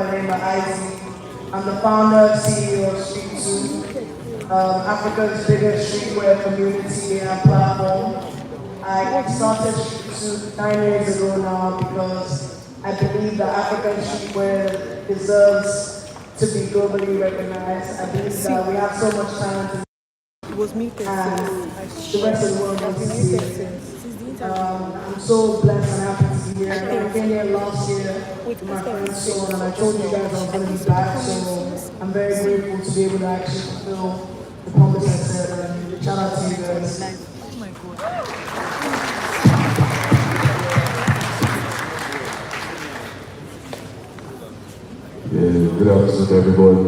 by the name of Isaac. I'm the founder and CEO of SOUK, Africa's biggest streetwear community and platform. I started SOUK 9 years ago now because I believe that African streetwear deserves to be globally recognized. I believe that we have so much talent It was muted and since the rest of the world wants to see muted it. since the interview. I'm so blessed and happy to be here. I came here last year with my friend Sean, and I told you guys I was going to be back, so I'm very grateful to be able to actually fulfill the promise I said, and shout out to you guys. Oh my god. Yeah, good afternoon, everybody.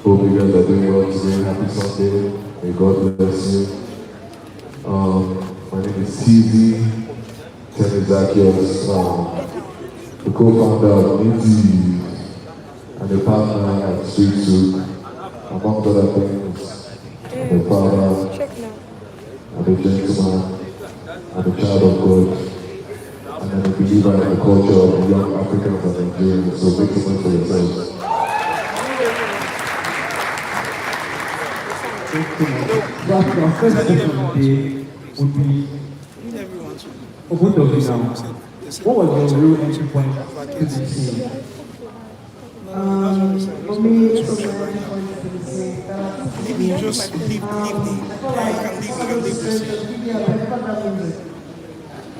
Hope you guys are doing well today. Happy Sunday. May God bless you. My name is TZ, Tenny Zacchaeus, the co-founder of Nitty and the partner at SOUK, among other things. I'm a father, I'm a gentleman, I'm a child of God, and I'm a believer in the culture of young Africans and Nigerians, so make some noise for yourselves. But our first question of the day would be, for both of you now, what was your real entry point to the scene? For me, it's a very important to the same. You just leave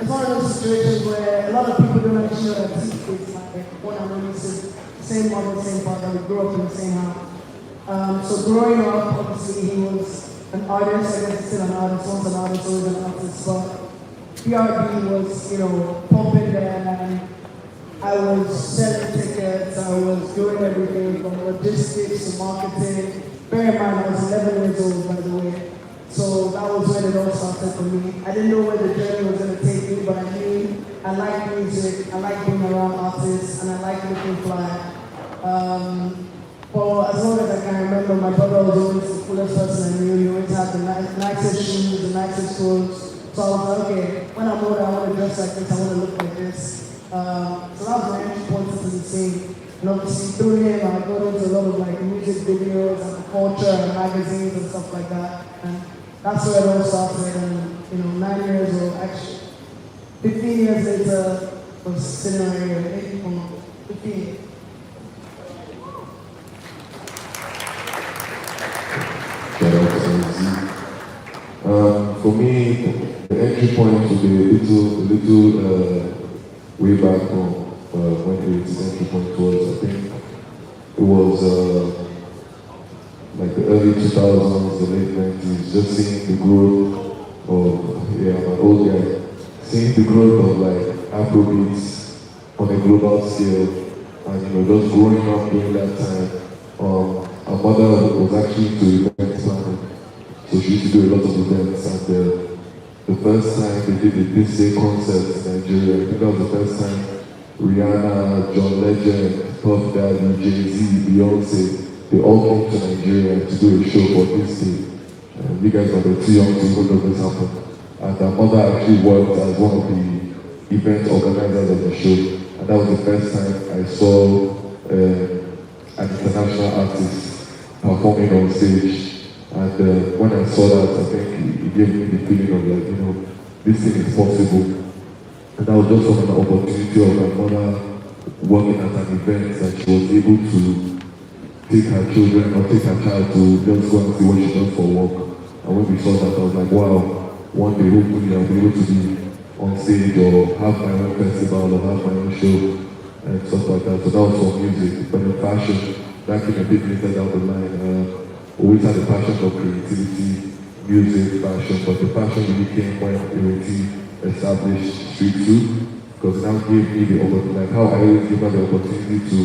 It's one of those situations where a lot of people don't actually know that it's like one and only same mother, same father, we grew up in the same house. So growing up, obviously he was an artist, I guess he's still an artist, once an artist, always an artist, but PRB was, pumping there, and I was selling tickets, I was doing everything from logistics to marketing. Bear in mind, I was 11 years old, by the way. So that was when it all started for me. I didn't know where the journey was going to take me, but I knew I liked music, I liked being around artists, and I liked looking fly. For as long as I can remember, my brother was always the coolest person I knew. He always had the nicest shoes, the nicest clothes. So I was like, okay, when I'm older, I want to dress like this, I want to look like this. So that was my entry point into the scene. And obviously through him, I got into a lot of like music videos and culture and magazines and stuff like that. And that's where it all started. And 9 years old, actually, 15 years later, I was sitting right here, 15. For me, the entry point would be a little way back when its entry point was. I think it was like the early 2000s, the late 90s, just seeing the growth of, I'm an old guy, seeing the growth of like Afrobeats on a global scale, and just growing up during that time. Our mother was actually into event planning. So she used to do a lot of events, and the first time they did a This Day concert in Nigeria, I think that was the first time Rihanna, John Legend, Puff Daddy, Jay-Z, Beyonce, they all came to Nigeria to do a show for This Day. And you guys are too young to even know this happened. And our mother actually worked as one of the event organizers of the show. And that was the first time I saw an international artist performing on stage. And when I saw that, I think it gave me the feeling of like, this thing is possible. And that was just from an opportunity of my mother working at an event that she was able to take her children or take her child to just go and see what she does for work. And when we saw that, I was like, wow, one day hopefully I'll be able to be on stage or have my own festival or have my own show and stuff like that. So that was for music. But in fashion, that came a bit later down the line. Always had a passion for creativity, music, fashion, but the passion really came when Ireti established SOUK, because now gave me the opportunity, like how I always give her the opportunity to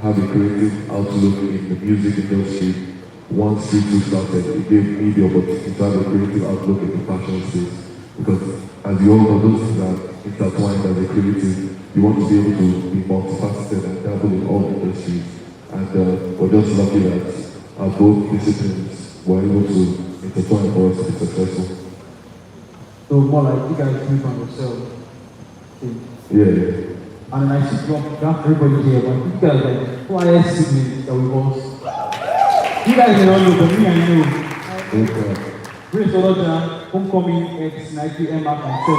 have a creative outlook in the music industry. Once SOUK started, it gave me the opportunity to have a creative outlook in the fashion space. Because as you all know, those things are intertwined as a creative. You want to be able to be multifaceted and dabble in all industries. And we're just lucky that both disciplines were able to intertwine for us to be successful. So more like you guys do from yourself. Yeah. And then I see drop everybody here, but you guys are like quiet siblings that we was. You guys don't know, but me I know. Okay. Prince Oloja, homecoming X Nike Air Max and 7.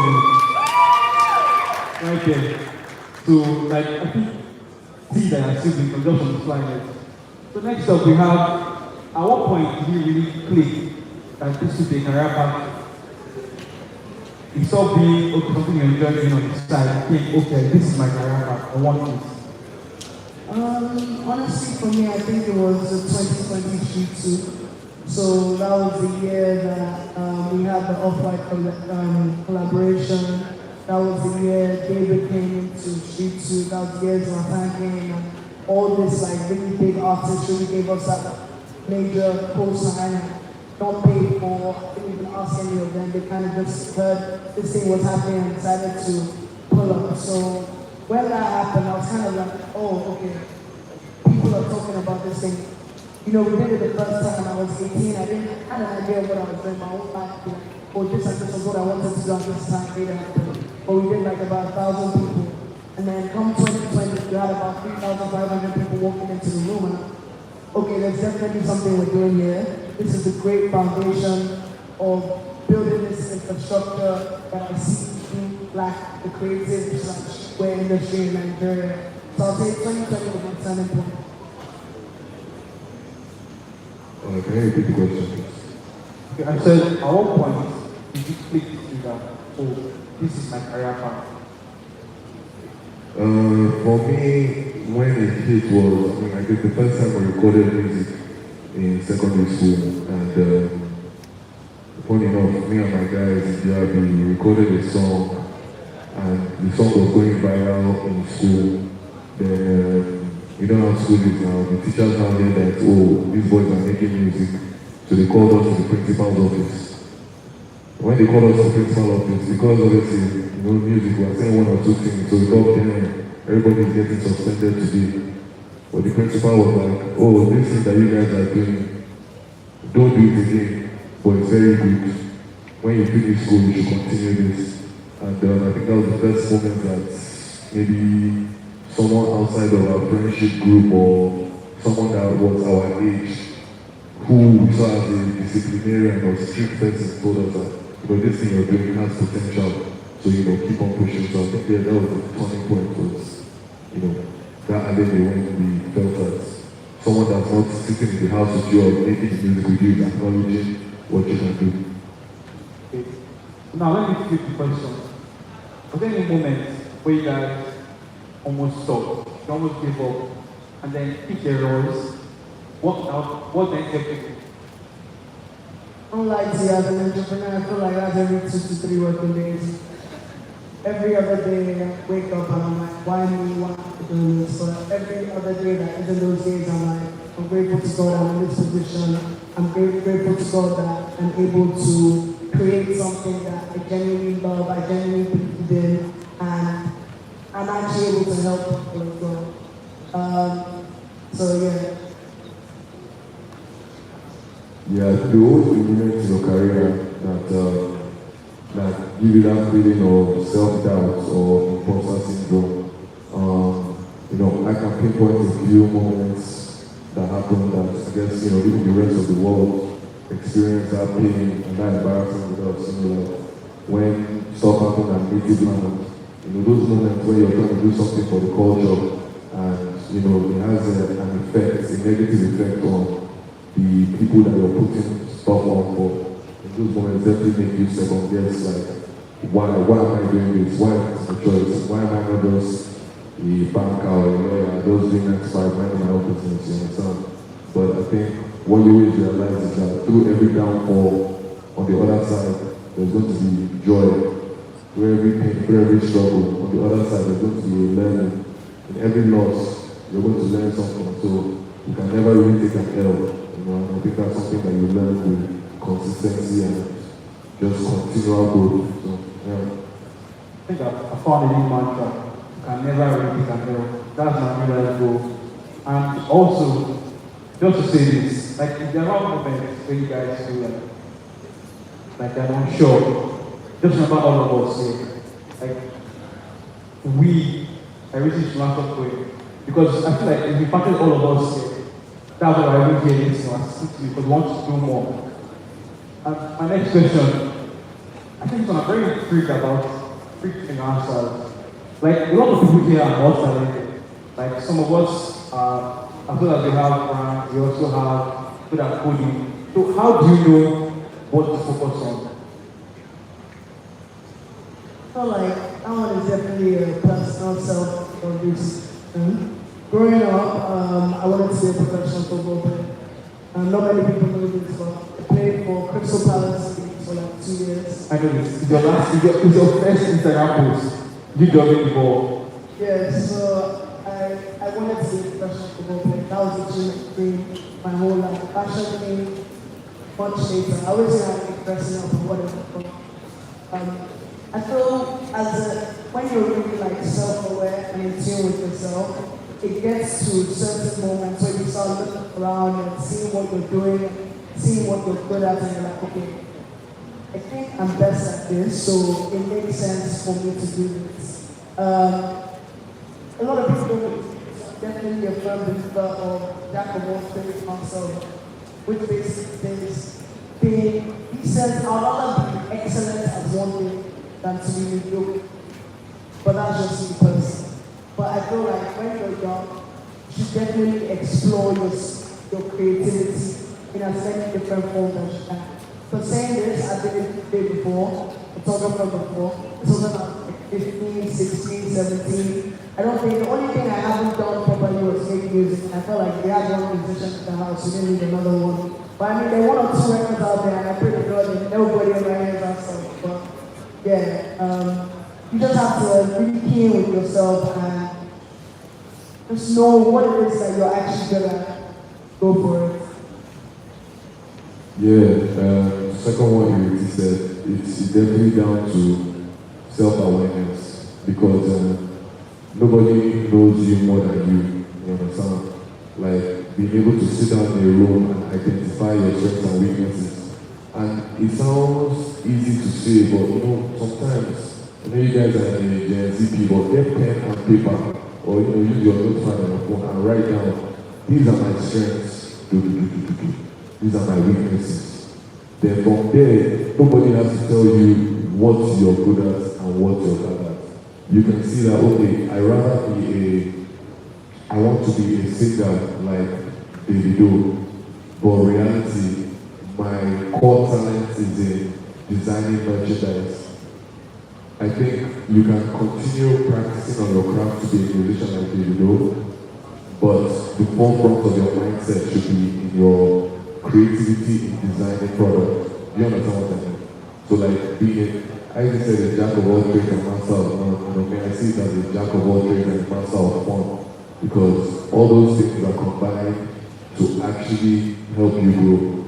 Right there. So, like, I think, see that I siblings from just on the slide. So next up we have, at what point did we really click that this would be a career path? It stopped being okay, something you enjoy doing on the side. Think, okay, this is my career path. I want this. Honestly, for me, I think it was the 2020 Street Suit. So that was the year that we had the Off-White collaboration. That was the year David came into Street Suit. That was the year Zlatan came, and all this like really big artists really gave us that major co-sign and don't pay for, didn't even ask any of them. They kind of just heard this thing was happening and decided to pull up. So when that happened, I was kind of like, oh, okay, people are talking about this thing. You know, we did it the first time when I was 18. I didn't had an idea of what I was doing. My own life, like, oh, this and this was what I wanted to do at this time. But we did like about 1,000 people. And then come 2020, we had about 3,500 people walking into the room. And okay, there's definitely something we're doing here. This is a great foundation of building this infrastructure that I see in like the creative wear industry in Nigeria. So I'll say 2020 was my turning point. Can you repeat the question, please? Okay, I said, at what point did you click to that, oh, this is my career path? For me, when it hit was, I guess the first time I recorded music in secondary school, and funny enough, me and my guys in JRB recorded a song, and the song was going viral in school. Then, you know how school is now, the teachers now hear that, oh, these boys are making music, so they called us to the principal's office. When they called us to the principal's office, because obviously, you know, music, we are saying one or two things, so we thought, everybody is getting suspended today. But the principal was like, oh, this thing that you guys are doing, don't do it again, but it's very good. When you finish school, you should continue this. And I think that was the first moment that maybe someone outside of our friendship group or someone that was our age who we saw as a disciplinarian or strict person told us that, because this thing you're doing has potential, so keep on pushing. So I think that was the turning point was, that and then when we felt that someone that's not sitting in the house with you or making the music with you is acknowledging what you can do. Okay. Now let me flip the question. Was there any moment where you guys almost stopped, you almost gave up, and then picked your roles, worked out, what then kept you? Unlike the as an entrepreneur, I feel like that's every 2 to 3 working days. Every other day I wake up and I'm like, why me, why am I doing this? But every other day that isn't those days, I'm like, I'm grateful to God I'm in this position. I'm grateful to God that I'm able to create something that I genuinely love, I genuinely believe in, and I'm actually able to help people as well. So yeah. Yeah, the old elements in your career that give you that feeling of self-doubt or imposter syndrome. I can pinpoint a few moments that happened that I guess, even the rest of the world experience that pain and that embarrassment with us. When stuff happened at native land, those moments where you're trying to do something for the culture and, it has an effect, a negative effect on the people that you're putting stuff on for. In those moments definitely make you second guess, like, why am I doing this? Why is this a choice? Why am I not just a banker or a lawyer, just doing next 5 minding my own business, you understand? But I think what you always realize is that through every downfall, on the other side, there's going to be joy. Through every pain, through every struggle, on the other side, there's going to be a learning. In every loss, you're going to learn something. So you can never really take an L. And I think that's something that you learn with consistency and just continual growth. So, yeah. I think I found a new mantra. You can never really take an L. That's my new life goal. And also, just to say this, like if there are moments where you guys feel like I'm not sure, just remember all of us here. Like we I really should laugh up going. Because I feel like if we impacted all of us here, that's why I will hear this and speak to you because we want to do more. And my next question, I think I'm very intrigued about freaking answers. Like a lot of people here are not talented. Like some of us, as well as we have brands, we also have good at coding. So how do you know what to focus on? I feel like that one is definitely a personal self-abuse. Growing up, I wanted to be a professional football player. Not many people know this, but I played for Crystal Palace for like 2 years. I know this. It's your first Instagram post. You got it before. Yeah, so I wanted to be a professional football player. That was a dream my whole life. Passion came much later. I always say I'm dressing up or whatever. But, I feel when you're really like self-aware and in tune with yourself, it gets to certain moments where you start looking around and seeing what you're doing, seeing what you're good at, and you're like, okay, I think I'm best at this, so it makes sense for me to do this. A lot of people definitely a firm believer of jack of all trades, master of which basically is being decent. I'd rather be excellent at one thing than to be mediocre. But that's just me personally. But I feel like when you're young, you should definitely explore your creativity in as many different forms as you can. For saying this, I did it the day before, photographer before. This was about 15, 16, 17. I don't think the only thing I haven't done properly was make music. I felt like we had one musician in the house, we didn't need another one. But I mean, there are 1 or 2 records out there, and I pray to God that nobody in my hands and stuff. But yeah, you just have to really key in with yourself and just know what it is that you're actually gonna go for it. Yeah, second one you already said, it's definitely down to self-awareness because nobody knows you more than you understand? Like being able to sit down in a room and identify your strengths and weaknesses. And it sounds easy to say, but sometimes, I know you guys are in Gen Z people, get pen and paper, or use your notepad on your phone and write down, these are my strengths, these are my weaknesses. Then from there, nobody has to tell you what you're good at and what you're bad at. You can see that, okay, I want to be a singer like Davido, but in reality, my core talent is in designing merchandise. I think you can continue practicing on your craft to be a musician like Davido, but the forefront of your mindset should be in your creativity in designing products. Do you understand what I mean? So like being, I used to say the jack of all trades and master of none. I see it as a jack of all trades and master of fun because all those things are combined to actually help you grow.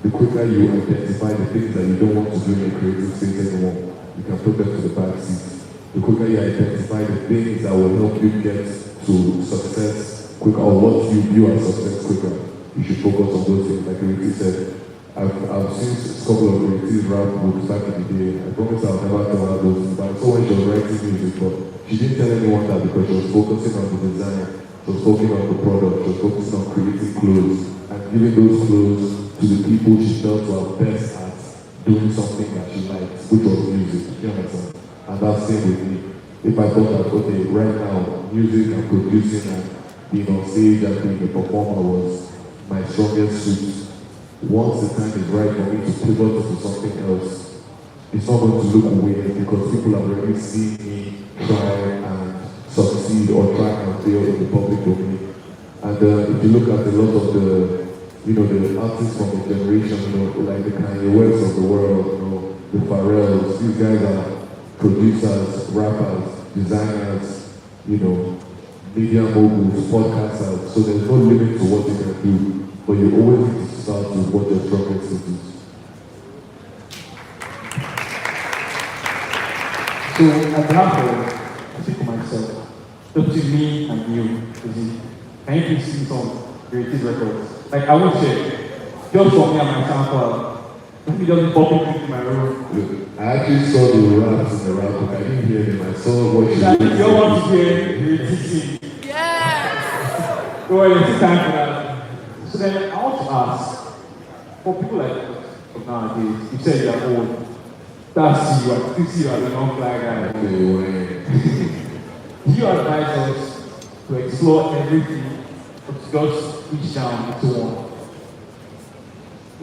The quicker you identify the things that you don't want to do in a creative space anymore, you can put them to the back seat. The quicker you identify the things that will help you get to success quicker or what you view as success quicker, you should focus on those things. Like Ricky said, I've seen a couple of Ricky's rap books back in the day. I promise I'll never tell her those things, but I saw when she was writing music, but she didn't tell anyone that because she was focusing on the design, she was focusing on the product, she was focusing on creating clothes and giving those clothes to the people she felt were best at doing something that she liked, which was music. You understand? And that's the same with me. If I thought that, okay, right now, music and producing and being on stage and being a performer was my strongest suit, once the time is right for me to pivot to something else, it's not going to look weird because people have already seen me try and succeed or try and fail in the public domain. And if you look at a lot of the artists from the generation, like the Kanye West of the world, the Pharrells, these guys are producers, rappers, designers, media moguls, podcasters, so there's no limit to what you can do, but you always need to start with what your strongest is. So at that point, I think for myself, up to me and you, can you please see some creative records? Like I would say, just for me and my SoundCloud, let me just pop it into my room. Look, I I actually saw the raps in the rap book. I didn't hear them. I saw what That you don't want to hear the teaching. Yes! Go ahead, it's time for that. So then I want to ask, for people like us nowadays, you said you're old. That's you see you as a young fly guy. Do you advise us to explore everything or to just reach down into one?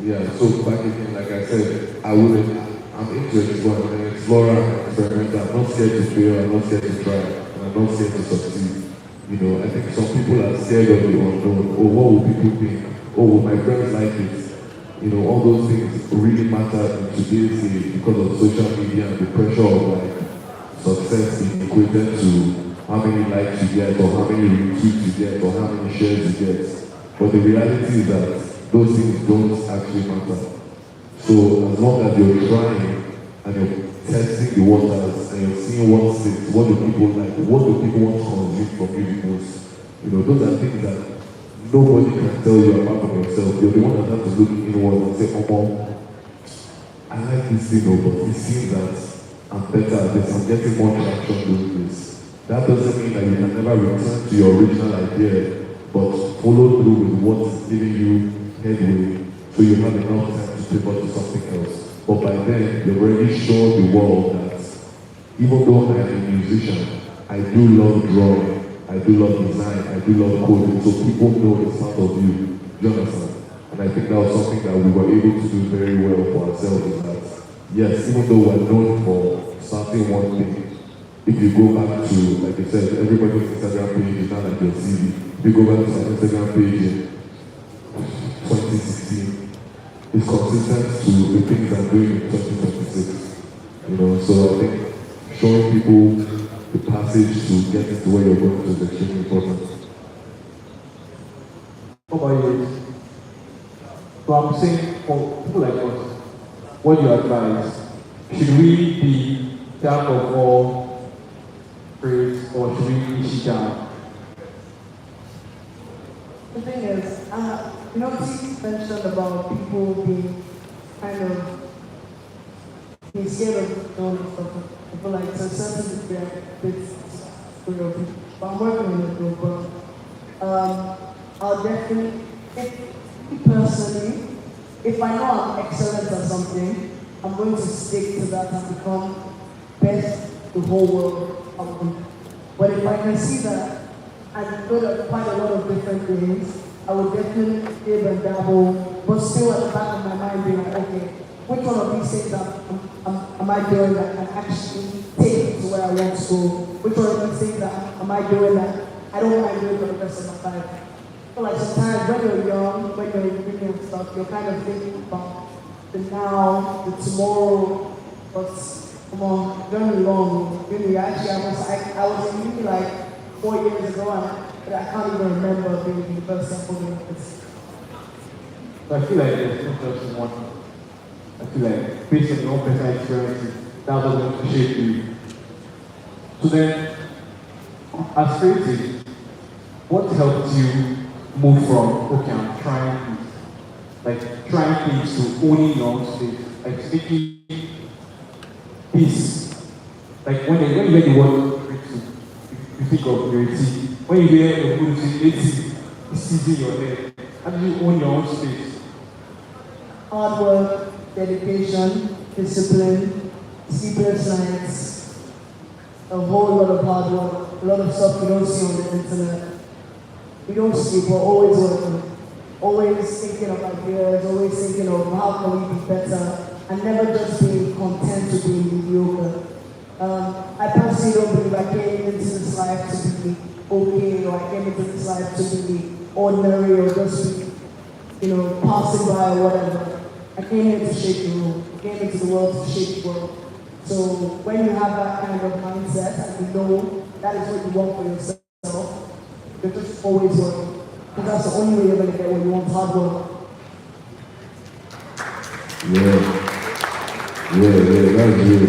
Yeah, so back again, like I said, I'm into exploring, I'm an explorer, I'm an experimenter. I'm not scared to fail, I'm not scared to try, and I'm not scared to succeed. You know, I think some people are scared of the unknown. Oh, what will people think? Oh, will my friends like it? You know, all those things really matter in today's day because of social media and the pressure of like success being equated to how many likes you get or how many retweets you get or how many shares you get. But the reality is that those things don't actually matter. So as long as you're trying and you're testing the waters and you're seeing what sticks, what do people like, what do people want to consume from you the most? You know, those are things that nobody can tell you apart from yourself. You're the one that has to look inward and say, oh, I like this thing, but it seems that I'm better at this, I'm getting more traction doing this. That doesn't mean that you can never return to your original idea, but follow through with what is giving you headway so you have enough time to pivot to something else. But by then, you've already shown the world that even though I am a musician, I do love drawing, I do love design, I do love coding, so people know it's part of you. Do you understand? And I think that was something that we were able to do very well for ourselves is that, yes, even though we're known for starting one thing, if you go back to, like I said, everybody's Instagram page is not like your CV. If you go back to my Instagram page in 2016, it's consistent to the things I'm doing in 2026. You know, so I think showing people the passage to get into where you're going to is extremely important. What about you? So I'm saying for people like us, what do you advise? Should we be jack of all trades or should we niche down? The thing is, you know, T mentioned about people being kind of being scared of doing stuff. People like to certain bits of people. But I'm working on it though. But I'll definitely, personally, if I know I'm excellent at something, I'm going to stick to that and become best the whole world. But if I can see that I'm good at quite a lot of different things, I would definitely give and dabble, but still at the back of my mind being like, okay, which one of these things am I doing that can actually take me to where I want to go? Which one of these things am I doing that I don't mind doing for the rest of my life? So like sometimes when you're young, when you're reading and stuff, you're kind of thinking about the now, the tomorrow, but come on, very long. Really, actually, I was in uni like 4 years ago, and I can't even remember being the first time for this. So I feel like there's no just one. I feel like based on your own personal experiences, that was going to shape you. So then, as creative, what helped you move from, okay, I'm trying this, like trying things to owning your own space, like making peace. Like when you hear the word creative, you think of creativity. When you hear the word creative, it's seizing your head. How do you own your own space? Hard work, dedication, discipline, sleepless nights, a whole lot of hard work, a lot of stuff you don't see on the internet. We don't sleep, we're always working, always thinking of ideas, always thinking of how can we be better, and never just being content to be mediocre. I personally don't believe I came into this life to be okay, or I came into this life to be ordinary, or just be, passing by or whatever. I came here to shape the world. I came into the world to shape the world. So when you have that kind of mindset, and you know that is what you want for yourself, you're just always working. Because that's the only way you're going to get what you want, hard work. That's real.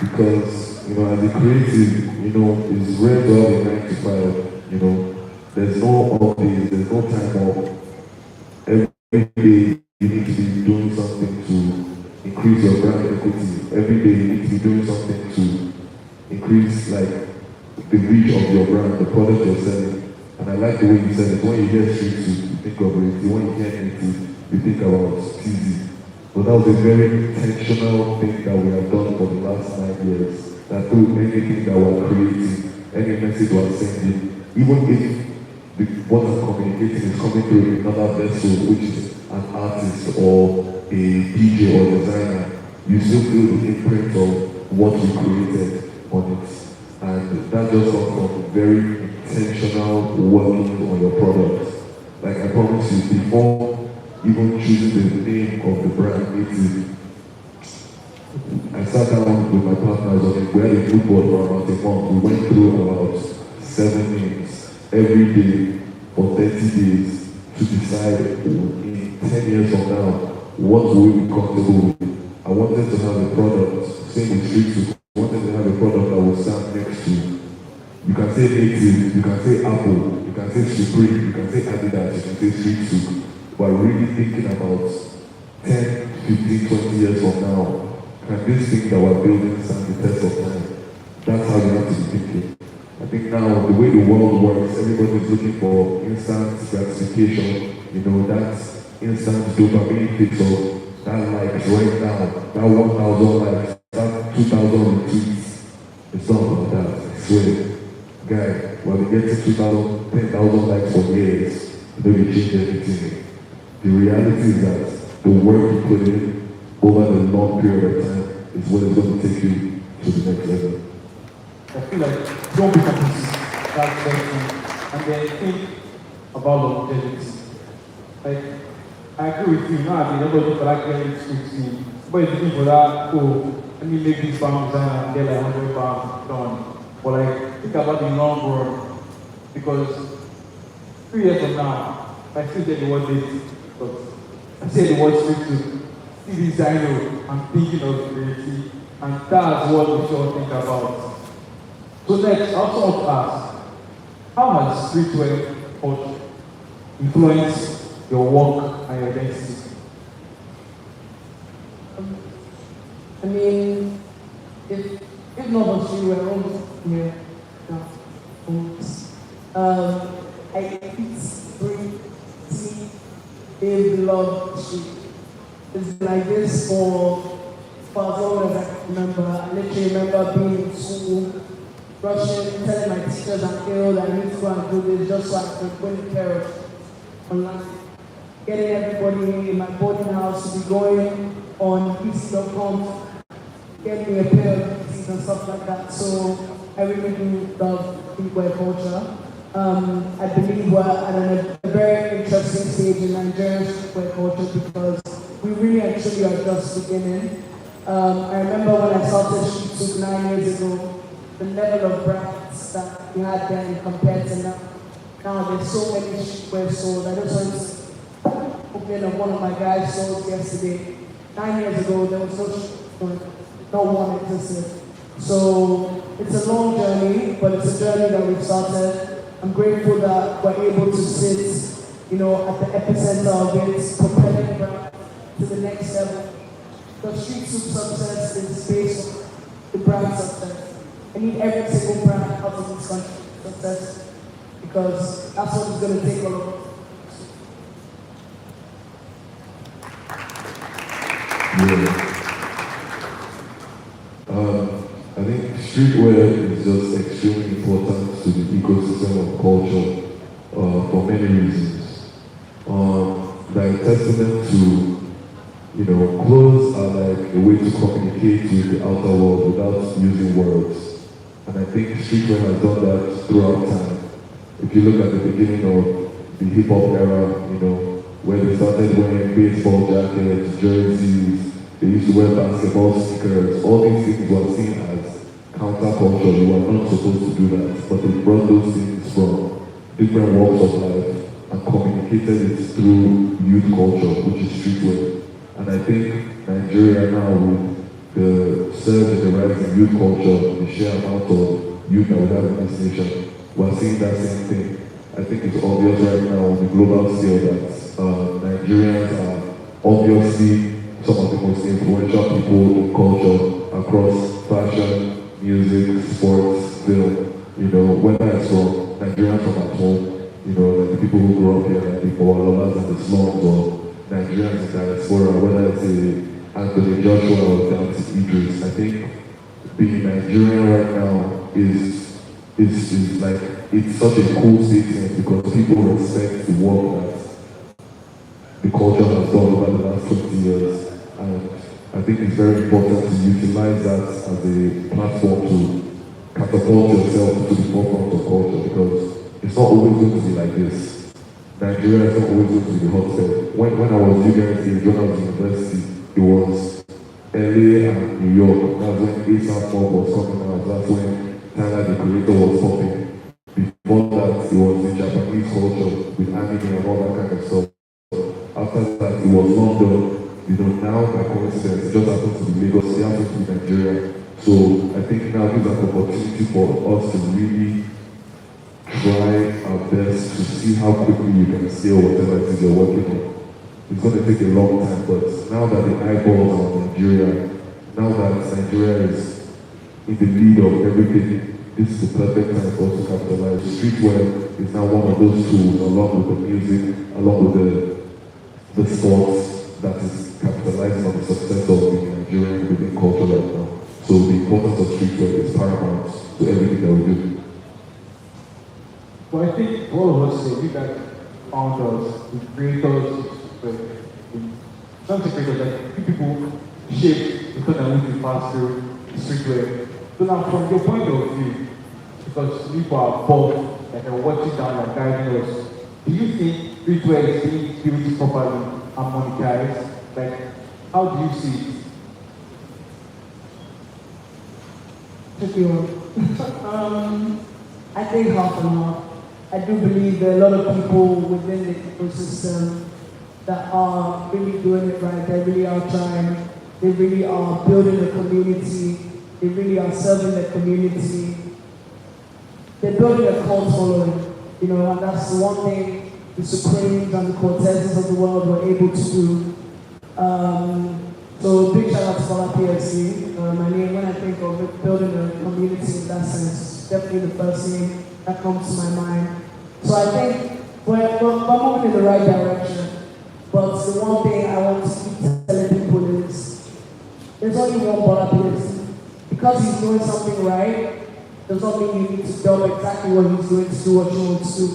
Because, as a creative, it's rare to have a 9 to 5, there's no off days, there's no time off. Every day you need to be doing something to increase your brand equity. Every day you need to be doing something to increase like the reach of your brand, the product you're selling. And I like the way you said it. When you hear street food, you think of it. When you hear native, you think about TV. But that was a very intentional thing that we have done for the last 9 years. That through anything that we're creating, any message we're sending, even if what I'm communicating is coming through another vessel, which is an artist or a DJ or designer, you still feel the imprint of what we created on it. And that just comes from very intentional working on your product. Like I promise you, before even choosing the name of the brand, I sat down with my partners on it. We had a good board for about a month. We went through about 7 names every day for 30 days to decide in 10 years from now what will we be comfortable with. I wanted to have a product, same with street food. I wanted to have a product that will stand next to. You can say native, you can say Apple, you can say Supreme, you can say Adidas, you can say street food. But really thinking about 10, 15, 20 years from now, can this thing that we're building stand the test of time? That's how you have to be thinking. I think now the way the world works, everybody's looking for instant gratification. You know, that instant dopamine fix of that likes right now, that 1,000 likes, that 2,000 retweets. It's not about that, I swear. Guy, when we get to 2,000, 10,000 likes for years, you know you change everything. The reality is that the work you put in over the long period of time is what is going to take you to the next level. I feel like don't be complacent. That's very true. And then think about longevity. Like, I agree with you. Now, I've been able to collect very quickly. But if you think for that, oh, let me make this farm design and get like 100 pounds done. But like, think about the long run. Because 3 years from now, I still say the word this, but I say the word street food. See this I know, I'm thinking of creativity. And that's what we should think about. So next, I also want to ask, how has streetwear culture influenced your work and your identity? I mean, if not for streetwear, I won't here. I eat, breathe, sleep, live, love street. It's been like this for as long as I can remember. I literally remember being in school, rushing, telling my teachers I'm ill, that I need to go and do this just so I could win care online. Getting everybody in my boarding house to be going on PC.com, getting me a pair of PCs and stuff like that. So I really do love streetwear culture. I believe we're at a very interesting stage in Nigerian streetwear culture because we really actually are just beginning. I remember when I started SOUK 9 years ago, the level of brands that we had then compared to now. Now there's so many streetwear stores. I just went to open up one of my guys' stores yesterday. 9 years ago, there was no streetwear, no one existed. So it's a long journey, but it's a journey that we've started. I'm grateful that we're able to sit, you know, at the epicenter of it, propelling brand to the next level. The street soup success is based on the brand success. I need every single brand out of this country success because that's what it's going to take all of us. Yeah. I think streetwear is just extremely important to the ecosystem of culture for many reasons. Like testament to, you know, clothes are like a way to communicate with the outer world without using words. And I think streetwear has done that throughout time. If you look at the beginning of the hip-hop era, you know, where they started wearing baseball jackets, jerseys, they used to wear basketball sneakers, all these things were seen as counterculture. You were not supposed to do that, but they brought those things from different walks of life and communicated it through youth culture, which is streetwear. And I think Nigeria now, with the surge in the rise in youth culture, the sheer amount of youth that we have in this nation, we're seeing that same thing. I think it's obvious right now on the global scale that Nigerians are obviously some of the most influential people in culture across fashion, music, sports, film. You know, whether it's from Nigerians from at home, you know, like the people who grew up here, like the Mawalolas and the slums, or Nigerians in diaspora, whether it's Anthony Joshua or down to Idris. I think being Nigerian right now is like, it's such a cool statement because people respect the work that the culture has done over the last 20 years. And I think it's very important to utilize that as a platform to catapult yourself to the forefront of culture, because it's not always going to be like this. Nigeria is not always going to be the hotbed. When I was you guys age, when I was in university, it was LA and New York. That's when ASAP Mob was coming out. That's when Tyler the Creator was popping. Before that, it was the Japanese culture with anime and all that kind of stuff. After that, it was London. You know, now by coincidence, it just happens to be Lagos. It happens to be Nigeria. So I think now gives an opportunity for us to really try our best to see how quickly you can scale whatever it is you're working on. It's going to take a long time, but now that the eyeballs are on Nigeria, now that Nigeria is in the lead of everything, this is the perfect time for us to capitalize. Streetwear is now one of those tools, along with the music, along with the sports, that is capitalizing on the success of the Nigerian within culture right now. So the importance of streetwear is paramount to everything that we do. But I think all of us say, we got founders, the creators, not the creators, like people shape the thought that we pass through streetwear. So now from your point of view, because people are both, like are watching down, like guiding us, do you think streetwear is being built properly and monetized? Like, how do you see it? Tricky one. I think half and half. I do believe there are a lot of people within the ecosystem that are really doing it right. They really are trying. They really are building a community. They really are serving the community. They're building a cult following, you know, and that's the one thing the Supremes and the Cortezes of the world were able to do. So big shout out to Bola PFC. I mean, when I think of it, building a community in that sense, definitely the first thing that comes to my mind. So I think we're moving in the right direction. But the one thing I want to keep telling people is, there's only one Bola PFC. Because he's doing something right, does not mean you need to know exactly what he's going to do, what you want to do.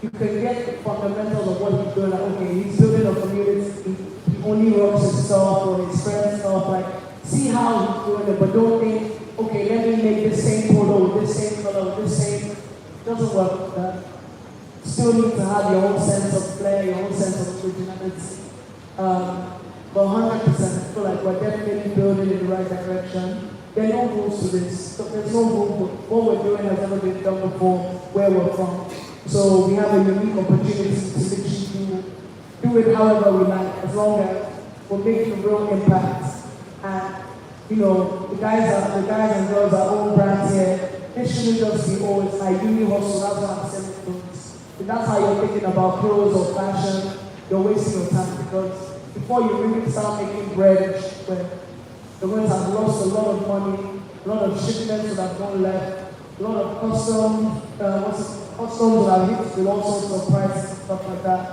You can get the fundamentals of what he's doing. Like, okay, he's building a community. He only rocks his stuff or his friends' stuff. Like, see how he's doing it, but don't think, okay, let me make this same photo with this same color, with this same. It doesn't work like that. Still need to have your own sense of flair, your own sense of originality. But 100%, I feel like we're definitely building in the right direction. There are no rules to this. So there's no rule. What we're doing has never been done before where we're from. So we have a unique opportunity to literally do it however we like, as long as we're making a real impact. And you know, the guys and girls are own brands here. This shouldn't just be always my uni hustle. That's what I'm selling clothes. If that's how you're thinking about clothes or fashion, you're wasting your time, because before you really start making bread, the ones have lost a lot of money, a lot of shipments that have gone left, a lot of customs that have hit with all sorts of prices and stuff like that.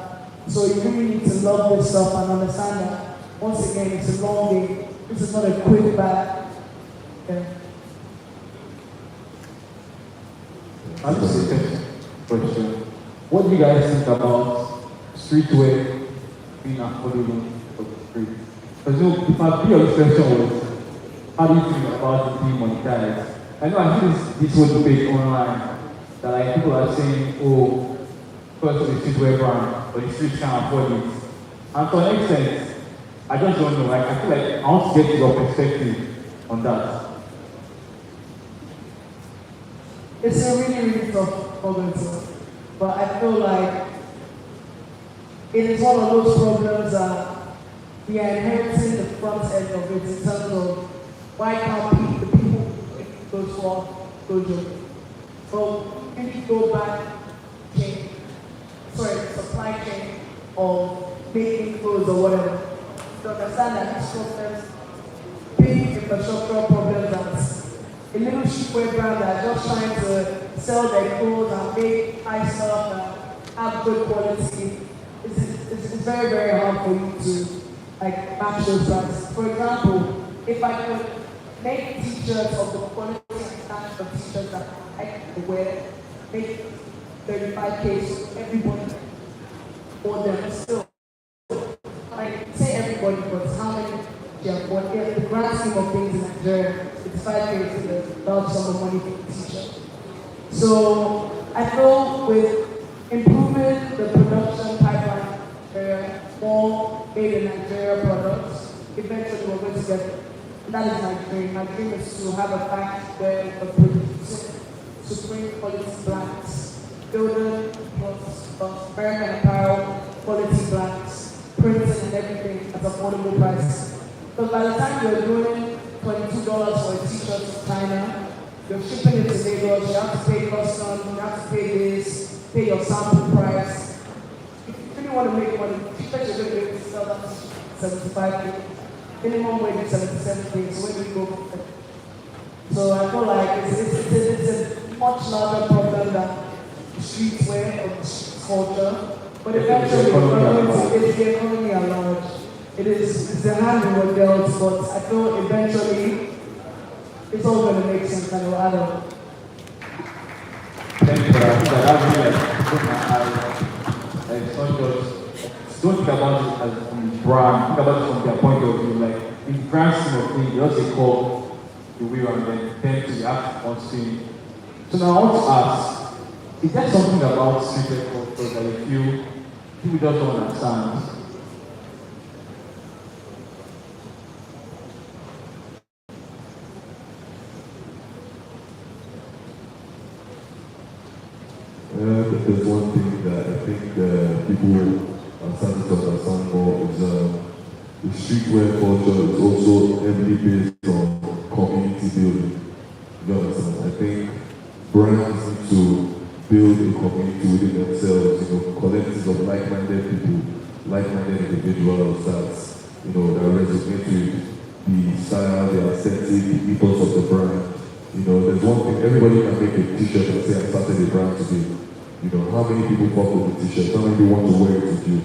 So you really need to love this stuff and understand that, once again, it's a long game. This is not a quick bag. Okay. I'll just say question. What do you guys think about streetwear being affordable for the street? Because you know, if I be on this question was, how do you think about it being monetized? I know I see this whole debate online that like people are saying, oh, first of the streetwear brand, but the streets can't afford it. And to an extent, I just don't know. Like, I feel like I want to get your perspective on that. It's a really, really tough problem to solve. But I feel like it is one of those problems that we are inheriting the front end of it in terms of why can't the people go for closure. So if you go back supply chain of making clothes or whatever, to understand that these problems, big infrastructural problems that a little streetwear brand that are just trying to sell their clothes and make high stuff and have good quality, it's very, very hard for you to like match those brands. For example, if I could make t-shirts of the quality and standard of t-shirts that I can wear, make 35K so everybody bought them still. Like say everybody, but how many yeah, but in the grand scheme of things in Nigeria, it's 5K is a large sum of money for a t-shirt. So I feel with improving the production pipeline, more made in Nigeria products, eventually we're going to get it. And that is my dream. My dream is to have a factory where we're producing supreme quality brands, building American apparel, quality brands, printing and everything at affordable prices. Because by the time you're doing $22 for a t-shirt from China, you're shipping it to Lagos, you have to pay customs, you have to pay this, pay your sample price. If you really want to make money, t-shirts you're going to be able to sell that 75K. Minimum wage is 77K, so where do you go from there? So I feel like it's a much larger problem than streetwear or street culture. But eventually, it's the economy at large. It's the hand we were dealt, but I feel eventually it's all going to make sense and it'll add up. Thank you for that. That's really like put my eyes. Like it's not just don't think about it as from the brand, think about it from their point of view. Like in the grand scheme of things, they just call the wheel and then tend to react on screen. So now I want to ask, is there something about street culture that you feel people just don't understand? There's one thing that I think people are starting to understand more is the streetwear culture is also heavily based on community building. You understand? I think brands need to build a community within themselves, collective of like-minded people, like-minded individuals that resonate with the style, the aesthetic, the ethos of the brand. There's one thing, everybody can make a t-shirt and say I started a brand today. How many people fuck with the t-shirt? How many people want to wear it with you?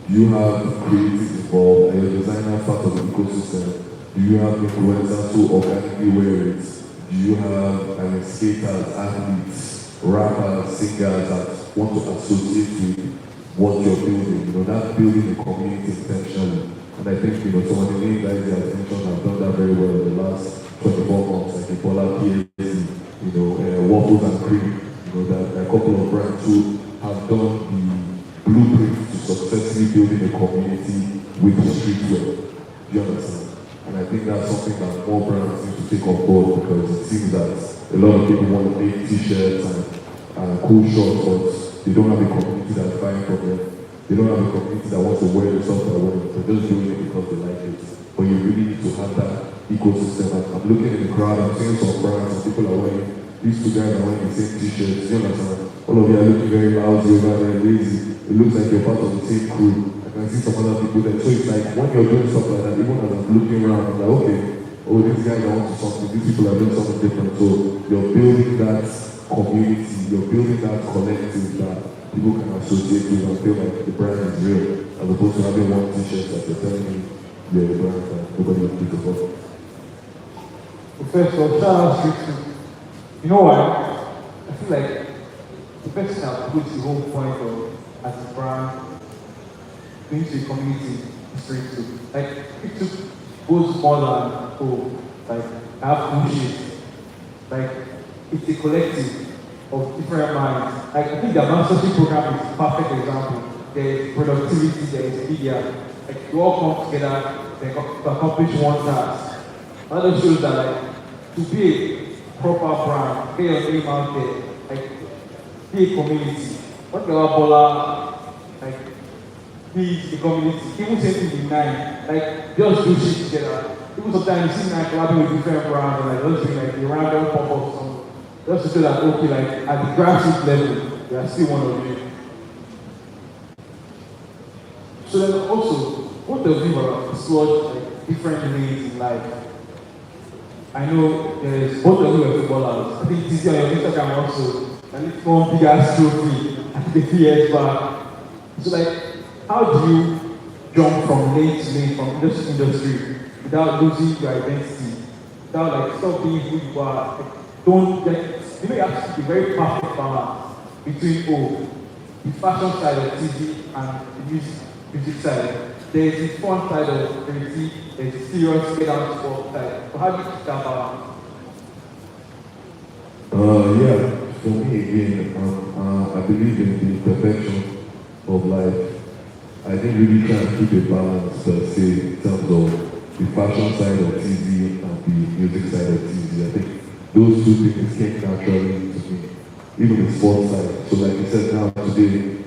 Do you have creatives involved? Are your designers part of the ecosystem? Do you have influencers who organically wear it? Do you have skaters, athletes, rappers, singers that want to associate with what you're building? That's building a community intentionally. And I think, some of the main guys that I mentioned have done that very well in the last 24 months, like Ebola, PAC, Waffles and Cream. That a couple of brands who have done the blueprint to successfully building a community with streetwear. Do you understand? And I think that's something that more brands need to take on board because it seems that a lot of people want to make t-shirts and cool shorts, but they don't have a community that's buying from them. They don't have a community that wants to wear the stuff they're wearing. They're just doing it because they like it. But you really need to have that ecosystem. I'm looking in the crowd, I'm seeing some brands and people are wearing. These two guys are wearing the same t-shirts, you understand? All of you are looking very lousy, very lazy. It looks like you're part of the same crew. I can see some other people there. So it's like, when you're doing stuff like that, even as I'm looking around, I'm like, okay, these guys are onto something, these people are doing something different. So you're building that community, you're building that collective that people can associate with and feel like the brand is real, as opposed to having one t-shirt that you're telling me you're a brand that nobody will pick up. Professor, shout out to you know what? I feel like the person that puts the whole point of as a brand into the community is straight to. Like it goes more than like have bullshit. Like it's a collective of different minds. Like I think the mastership program is a perfect example. There is productivity, there is media. Like you all come together to accomplish one task. That just shows that like to be a proper brand, get your name out there, like be a community. What the Bola, like be the community. People say to be nine, like just do shit together. People sometimes you see nine collaborating with different brands and like just doing like the random pop-up something. Just to show that okay, like at the grassroots level, they are still one of you. So then also what does you explore like different lanes in life? I know there's both of you are footballers. I think TC on your Instagram also. And it's one big ass trophy at the few years back. So like, how do you jump from lane to lane, from industry to industry, without losing your identity? Without like stop being who you are. Like, don't get, you have to keep a very perfect balance between the fashion side of TV and the music side. There's the fun side of creativity, there's the serious get down sport side. So how do you keep that balance? Yeah, for me again, I believe in the perfection of life. I didn't really try and keep a balance per se in terms of the fashion side of TV and the music side of TV. I think those two things came naturally to me, even the sports side. So like you said now today,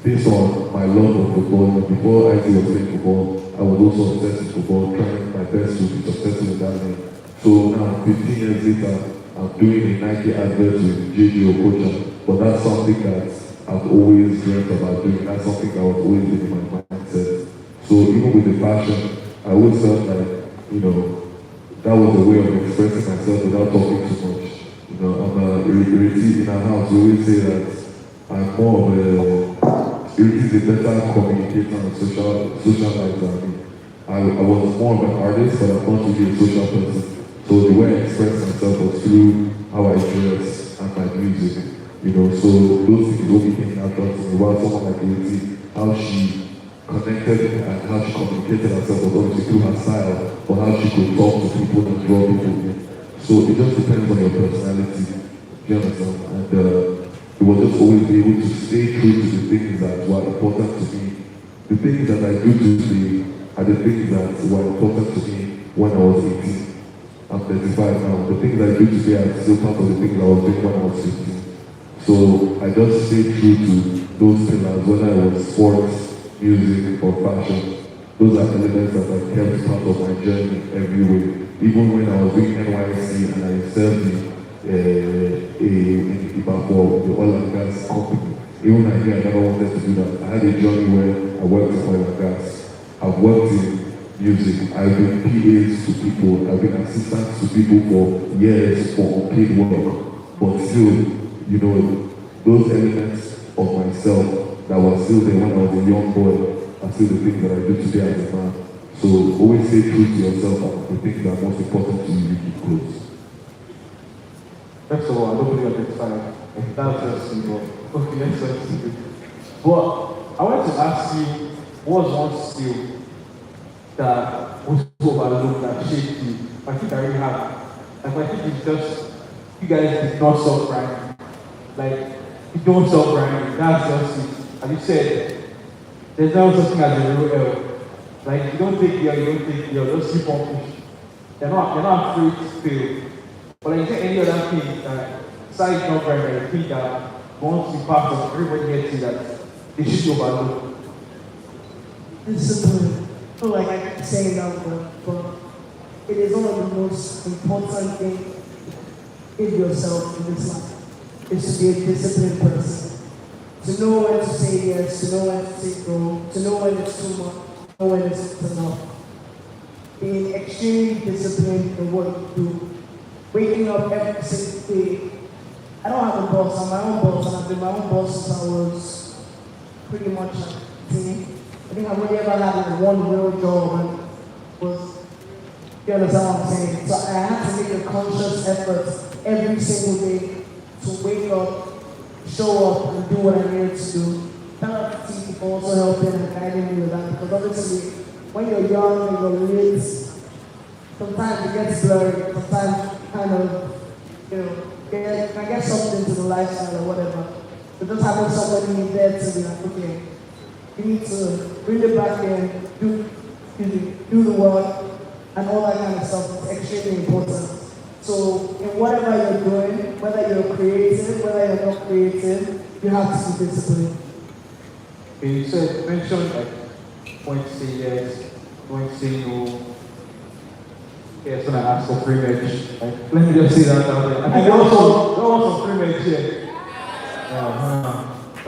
based on my love of football, before I was playing football, I was also obsessed with football, trying my best to be successful in that lane. So now, 15 years later, I'm doing a Nike advert with JJ Okocha, but that's something that I've always dreamt about doing. That's something that was always in my mindset. So even with the fashion, I always felt like, that was a way of expressing myself without talking too much. I'm a Iriti in our house. We always say that I'm more of Iriti is a better communicator on social life than me. I was more of an artist, but I'm not really a social person. So the way I express myself was through how I dress and my music. So those things only came natural to me. While someone like Iriti, how she connected and how she communicated herself was obviously through her style, or how she could talk to people and draw people in. So it just depends on your personality, do you understand? And it was just always be able to stay true to the things that were important to me. The things that I do today are the things that were important to me when I was 18. I'm 35 now. The things I do today are still part of the things I was doing when I was 15. So I just stayed true to those pillars, whether it was sports, music, or fashion. Those are elements that I kept part of my journey every way. Even when I was doing NYC and I served in Ibadan, the oil and gas company. Even I never wanted to do that. I had a journey where I worked in oil and gas. I've worked in music. I've been PAs to people. I've been assistants to people for years for unpaid work. But still, those elements of myself that were still there when I was a young boy are still the things that I do today as a man. So always stay true to yourself and the things that are most important to you keep close. First of all, I don't believe I'm excited. That's just simple. Okay, let's go. But I wanted to ask you, what was one skill that was so overlooked that shaped you? I think I really have. I think it's just, you guys did not stop grinding. You don't stop grinding. That's just it. As you said, there's no such thing as a real L. You don't take the L, you don't take the L, just keep on pushing. You're not afraid to fail. But is there any other thing that, besides not grinding, you think that once you pass on, everybody gets you that they should overlook? Discipline. I feel like I keep saying that word, but it is one of the most important things in yourself in this life. Is to be a disciplined person. To know when to say yes, to know when to say no, to know when it's too much, to know when it's enough. Being extremely disciplined in what you do. Waking up every single day. I don't have a boss, I'm my own boss, and I've been my own boss since I was pretty much 18. I think I've only ever had one real job and was, you understand what I'm saying? So I had to make a conscious effort every single day to wake up, show up, and do what I needed to do. That team also helping and guiding me with that, because obviously, when you're young and you're late, sometimes it gets blurry, sometimes kind of, I get something to the lifestyle or whatever. But just having somebody there to be like, okay, you need to bring it back in, do the work, and all that kind of stuff. It's extremely important. So in whatever you're doing, whether you're creative, whether you're not creative, you have to be disciplined. Okay, you mentioned when to say yes, when to say no. Yes, when I ask for free match. Let me just say that out there. I think don't want some free match here.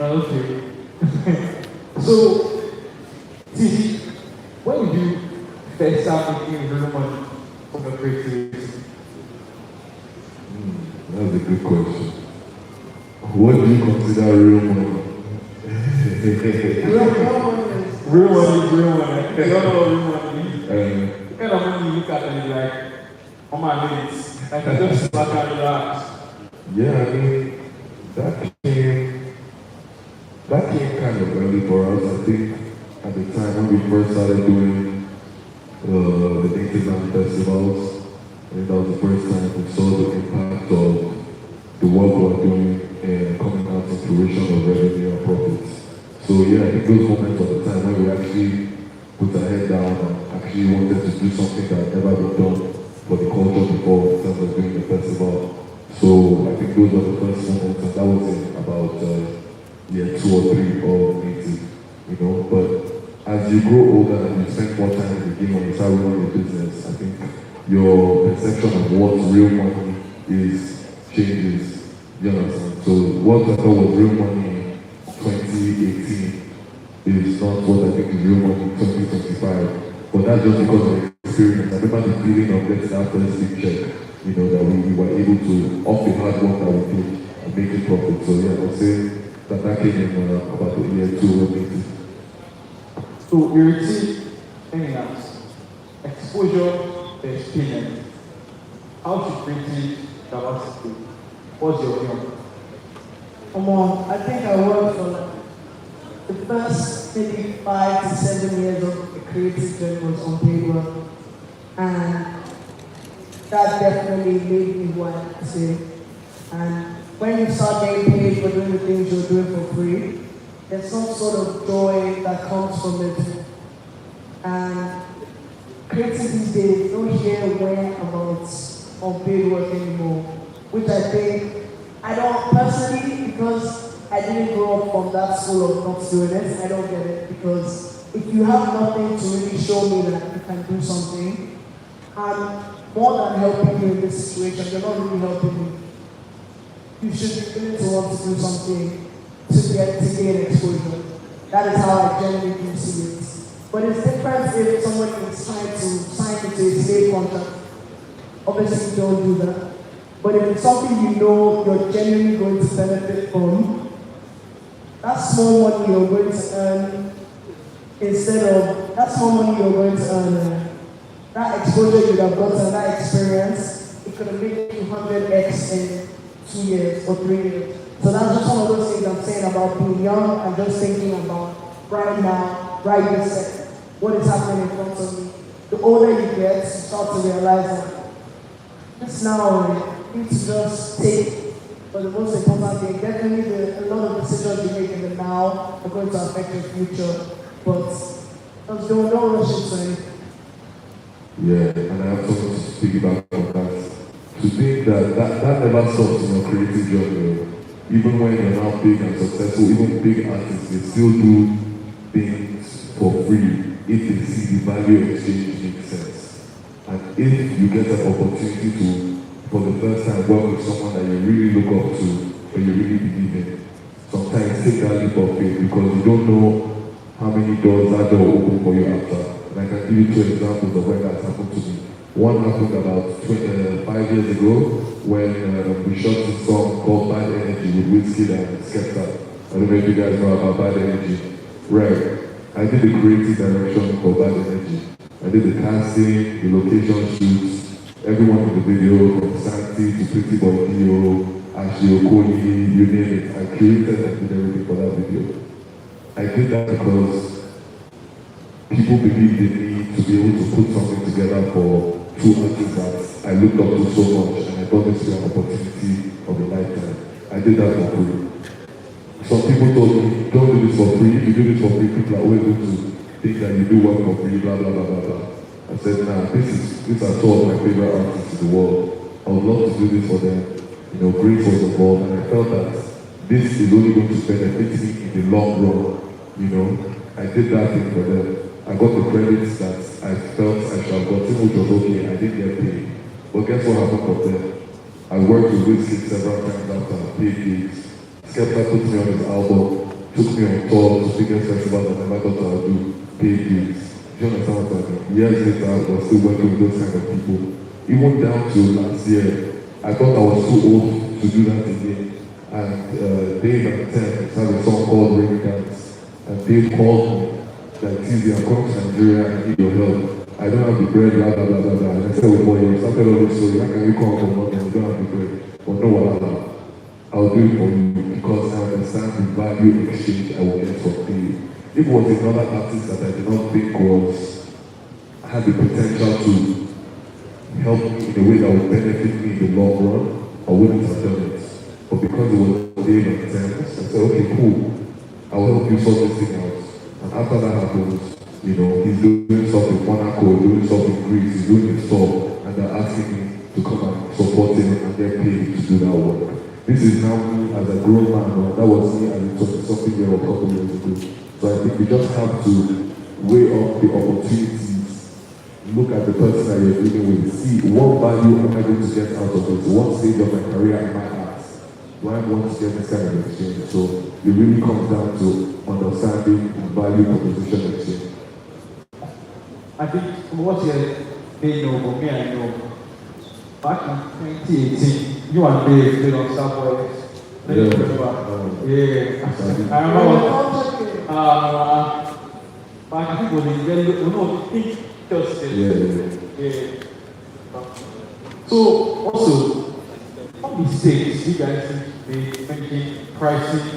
Okay. So, TC, let's start making real money from your creativity? That's a good question. What do you consider real money? Real money. You don't know what real money is. The kind of money you look at and you're like, oh my minutes. Like I just sit back and relax. Yeah, I mean, that came kind of early for us. I think at the time when we first started doing the Native Land festivals, I think that was the first time we saw the impact of the work we're doing and coming out to fruition of revenue and profits. So yeah, I think those moments of the time when we actually put our head down and actually wanted to do something that had never been done for the culture before in terms of doing the festival. So I think those were the first moments, and that was in about year 2 or 3 of Native, you know. But as you grow older and you spend more time in the game and you start running your business, I think your perception of what real money is changes. You understand? So what I thought was real money in 2018 is not what I think is real money in 2025. But that's just because of experience. I remember the feeling of getting that first big check, you know, that we were able to, off the hard work that we did, and make it profit. So yeah, I would say that came in about the year 2 of Native. So you receive eminence, exposure to experience. How to create diversity? What's your view? I think I worked for like the first maybe 5 to 7 years of the creative journey was on paper, and that definitely made me want to say. And when you start getting paid for doing the things you're doing for free, there's some sort of joy that comes from it. And creative these days don't hear about unpaid work anymore, which I think I don't personally, because I didn't grow up from that school of not doing it. I don't get it, because if you have nothing to really show me that you can do something, I'm more than helping you in this situation. You're not really helping me. You should be willing to want to do something to gain exposure. That is how I generally do see it. But it's different if someone is trying to sign into a slave contract. Obviously, you don't do that. But if it's something you know you're genuinely going to benefit from, that small money you're going to earn, that small money you're going to earn, that exposure you have gotten, that experience, it could have made you 100x in 2 years or 3 years. So that's just one of those things I'm saying about being young and just thinking about right now, right this second, what is happening in front of me. The older you get, you start to realize that this now, you need to just take, but the most important thing, definitely a lot of decisions you make in the now are going to affect your future, but there no rush into anything. Yeah, and I have something to speak about that. To think that never stops in your creative journey. Even when you're now big and successful, even big artists, they still do things for free if they see the value exchange makes sense. And if you get an opportunity to, for the first time, work with someone that you really look up to, or you really believe in, sometimes take that leap of faith, because you don't know how many doors that door will open for you after. And I can give you 2 examples of when that happened to me. One happened about 5 years ago when we shot this song called Bad Energy with Whiskey and Skepta. I don't know if you guys know about Bad Energy. Right. I did the creative direction for Bad Energy. I did the casting, the location shoots, everyone in the video, from Santi to Pretty Boy Dio, Ashley Okoli, you name it. I created and did everything for that video. I did that because people believed in me to be able to put something together for 2 artists that I looked up to so much, and I thought this was an opportunity of a lifetime. I did that for free. Some people told me, don't do this for free. If you do this for free, people are always going to think that you do work for free, blah, blah, blah, blah, blah. I said, nah, these are 2 of my favorite artists in the world. I would love to do this for them. You know, Grace was involved, and I felt that this is only going to benefit me in the long run. You know, I did that thing for them. I got the credits that I felt I should have gotten, which was okay. I didn't get paid. But guess what happened from there? I worked with Whiskey several times after paid gigs. Skepta put me on his album, took me on tour to biggest festivals I never thought I would do, paid gigs. Do you understand what I mean? Years later, I was still working with those kind of people. Even down to last year, I thought I was too old to do that again. And Dave and Ten had a song called Rainy Dance. And Dave called me, like, Tizi, I'm coming to Nigeria, I need your help. I don't have the bread, blah, blah, blah, blah, blah. And I said, well, boy, you started all this story, how can you come from London, you don't have the bread? But no, I'll do it for you because I understand the value exchange I will get from you. If it was another artist that I did not think had the potential to help me in a way that would benefit me in the long run, I wouldn't have done it. But because it was Dave and Ten, I said, okay, cool, I'll help you sort this thing out. And after that happens, you know, he's doing stuff in Monaco, doing stuff in Greece, he's doing his stuff, and they're asking me to come and support him and get paid to do that work. This is now me as a grown man, or that was me as a 20-something-year-old couple years ago. So I think you just have to weigh up the opportunities, look at the person that you're dealing with, see what value am I going to get out of it, what stage of my career am I at, do I want to get this kind of exchange? So it really comes down to understanding the value proposition exchange. I think from what they know, but me, I know. Back in 2018, you and Dave played on Subway. Yeah. I remember. Back I think it was in pink just yeah. So also, what mistakes you guys made making pricing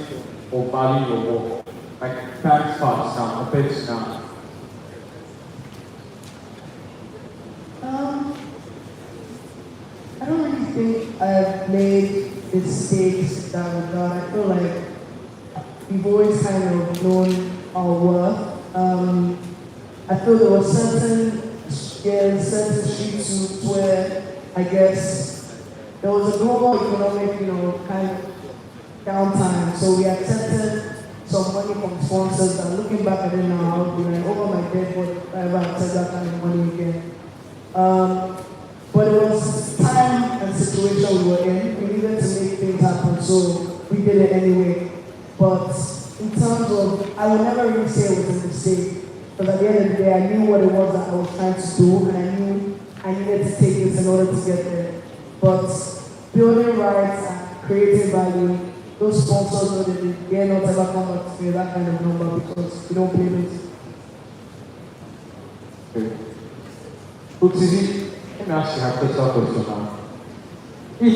or valuing your work? Like times past now, compared to now. I don't really think I've made mistakes that regard. I feel like we've always kind of known our worth. I feel there were certain street suits where I guess there was a global economic, kind of downtime. So we accepted some money from sponsors, and looking back at it now, I would be like, over my dead body, if I ever accept that kind of money again. But it was time and situation we were in. We needed to make things happen, so we did it anyway. But in terms of, I would never really say it was a mistake, because at the end of the day, I knew what it was that I was trying to do, and I knew I needed to take this in order to get there. But building rights and creating value, those sponsors know that they're not ever come back to pay that kind of number because you don't pay it. Okay. Utsiri, let me ask you a hypothetical question now. If,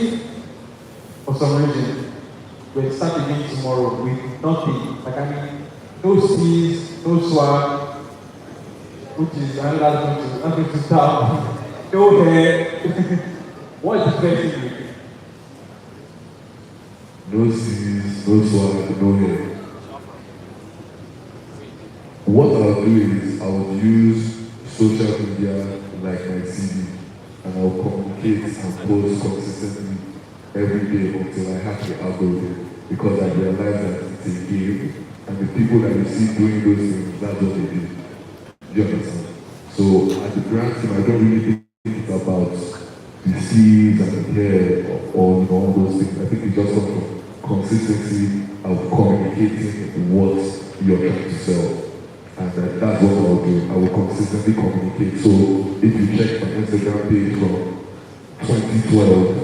for some reason, we start again tomorrow with nothing, no steez, no swag, which is nothing to tell, no hair, what is the best thing you do? No steez, no swag, no hair. What I'll do is I'll use social media like my CV, and I'll communicate and post consistently every day until I have the algorithm, because I realize that it's a game, and the people that you see doing those things, that's what they do. Do you understand? So at the grand team, I don't really think about the C's and the hair or all those things. I think it's just some consistency of communicating what you're trying to sell. And that's what I'll do. I will consistently communicate. So if you check my Instagram page from 2012,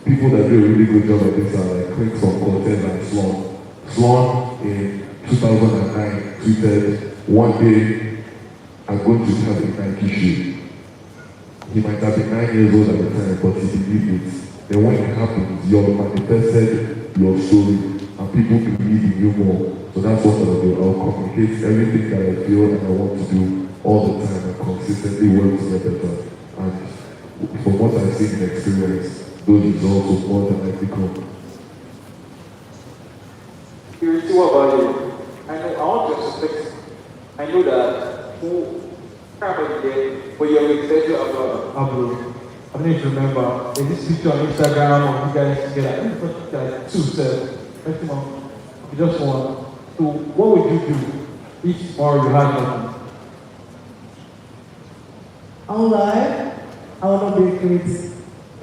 people that do a really good job at this are like Clicks on Cortez and Sloan. Sloan in 2009 tweeted, one day I'm going to have a Nike shoe. He might have been 9 years old at the time, but he believed it. Then when it happens, you have manifested your story, and people believe in you more. So that's what I'll do. I'll communicate everything that I feel and I want to do all the time and consistently work to get better. And from what I've seen and experienced, those results will more than likely come. Purity, what about you? I want to suspect, I know that who can't get, but you're with Sergio Ablo. I don't know if you remember, there's this picture on Instagram of you guys together. Two sets. Just one. So what would you do if tomorrow you had nothing? I won't lie, I will not be creative.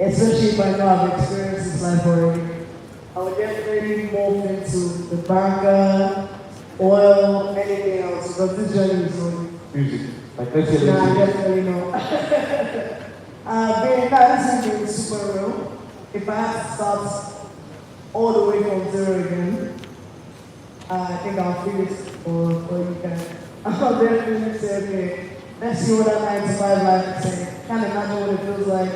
Especially if I know I've experienced this life already. I would definitely move into the banker, oil, anything else, because this journey is only music? Like, let's say, Nah, definitely no. This is being super real. If I had to start all the way from zero again, I think I'll feel it for you guys. I'll definitely say, okay, let's see what that 9 to 5 life is saying. Can't imagine what it feels like.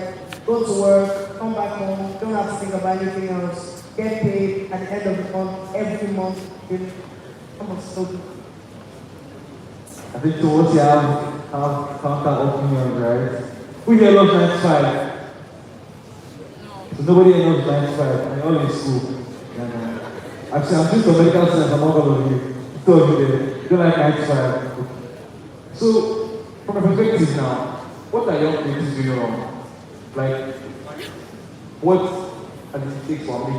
Go to work, come back home, don't have to think about anything else. Get paid at the end of the month, every month. Come on, so good. I think towards you have counter opinions, right? Who here loves 9 to 5? So nobody here loves 9 to 5, and you're all in school. And, I'm sure some medical students among all of you. Told you they don't like 9 to 5. So, from a perspective now, what are young people doing wrong? Like, what are the mistakes for me?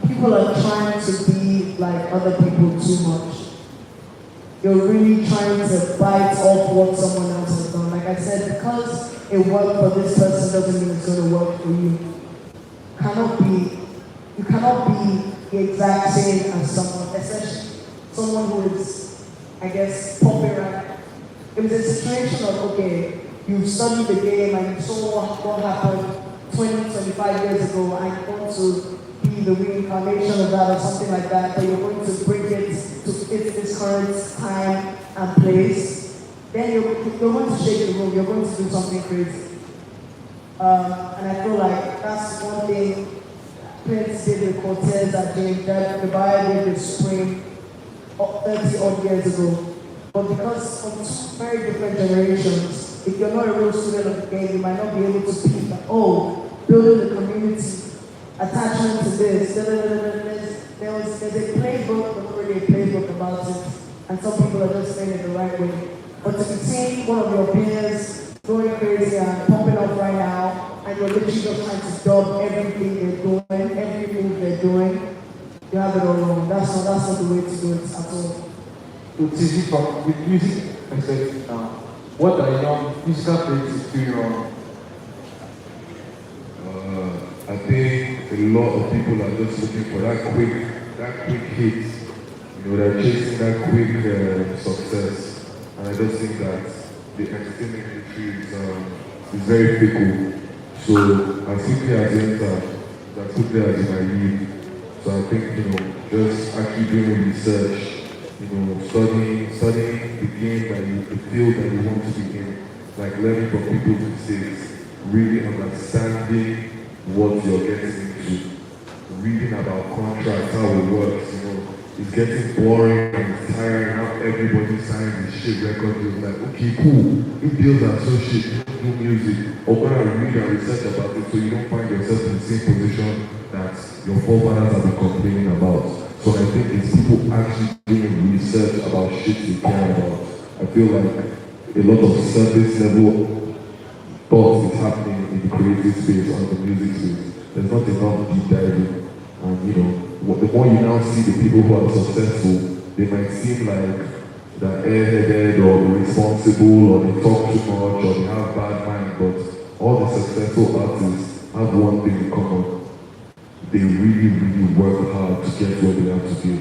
People are trying to be like other people too much. You're really trying to bite off what someone else has done. Like I said, because it worked for this person doesn't mean it's going to work for you. You cannot be the exact same as someone, especially someone who is, I guess, popping right now. If it's a situation of, okay, you studied the game and you saw what happened 20, 25 years ago, and you want to be the reincarnation of that or something like that, but you're going to bring it to fit this current time and place, then you're going to shake the room, you're going to do something crazy. And I feel like that's one thing Prince did with Cortez that the Bible did with Spring 30 odd years ago. But because from two very different generations, if you're not a real student of the game, you might not be able to peep like, oh, building the community, attachment to this, there's a playbook, but not really a playbook about it, and some people are just saying it the right way. But to be seeing one of your peers going crazy and popping up right now, and you're literally just trying to dub everything they're doing, every move they're doing, you have it all wrong. That's not the way to do it at all. So, Tizi, from with music perspective now, what are young musical creatives doing wrong? I think a lot of people are just looking for that quick hit. You know, they're chasing that quick success. And I just think that the entertainment industry is very fickle. So as quickly as you enter, as quickly as you might leave. So I think, you know, just actually doing research, you know, studying the game the field that you want to be in, like learning from people's mistakes, really understanding what you're getting into, reading about contracts, how it works, you know, it's getting boring and it's tiring. Now everybody signs this shit record deals like, okay, cool, if deals are so shit, do music, or go and read and research about it so you don't find yourself in the same position that your forefathers have been complaining about. So I think it's people actually doing research about shit they care about. I feel like a lot of surface level thoughts is happening in the creative space or the music space. There's not enough deep diving. And you know, the more you now see the people who are successful, they might seem like they're airheaded or irresponsible or they talk too much or they have bad mind, but all the successful artists have one thing in common. They really, really work hard to get where they have to be.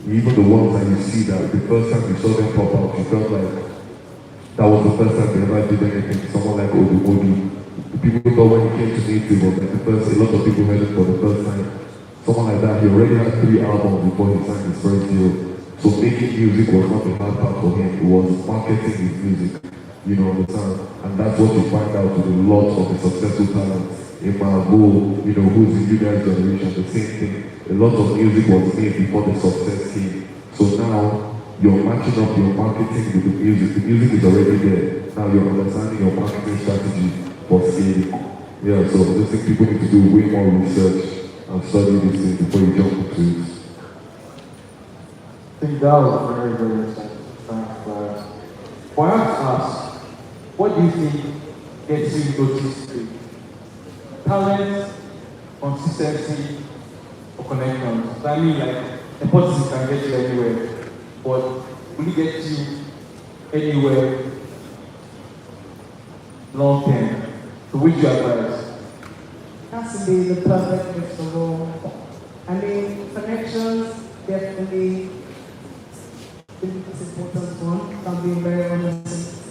Even the ones that you see that the first time you saw them pop out, you felt like that was the first time they ever did anything. Someone like Odu. The people thought when he came to Native was like a lot of people heard it for the first time. Someone like that, he already had 3 albums before he signed his first deal. So making music was not the hard part for him. It was marketing his music. You know, understand? And that's what you find out with a lot of the successful talents. In Marvel, you know, who's in you guys' generation, the same thing. A lot of music was made before the success came. So now, you're matching up your marketing with the music. The music is already there. Now you're understanding your marketing strategy for scaling. Yeah, so I just think people need to do way more research and study these things before you jump into it. I think that was very, very insightful. Perhaps ask, what do you think gets you noticed today? Talent, consistency, or connections? I mean, like, nepotism can get you anywhere, but will it get you anywhere long term? So which you advise? Has to be the perfect mix of all. I mean, connections, definitely. the most important one, if I'm being very honest.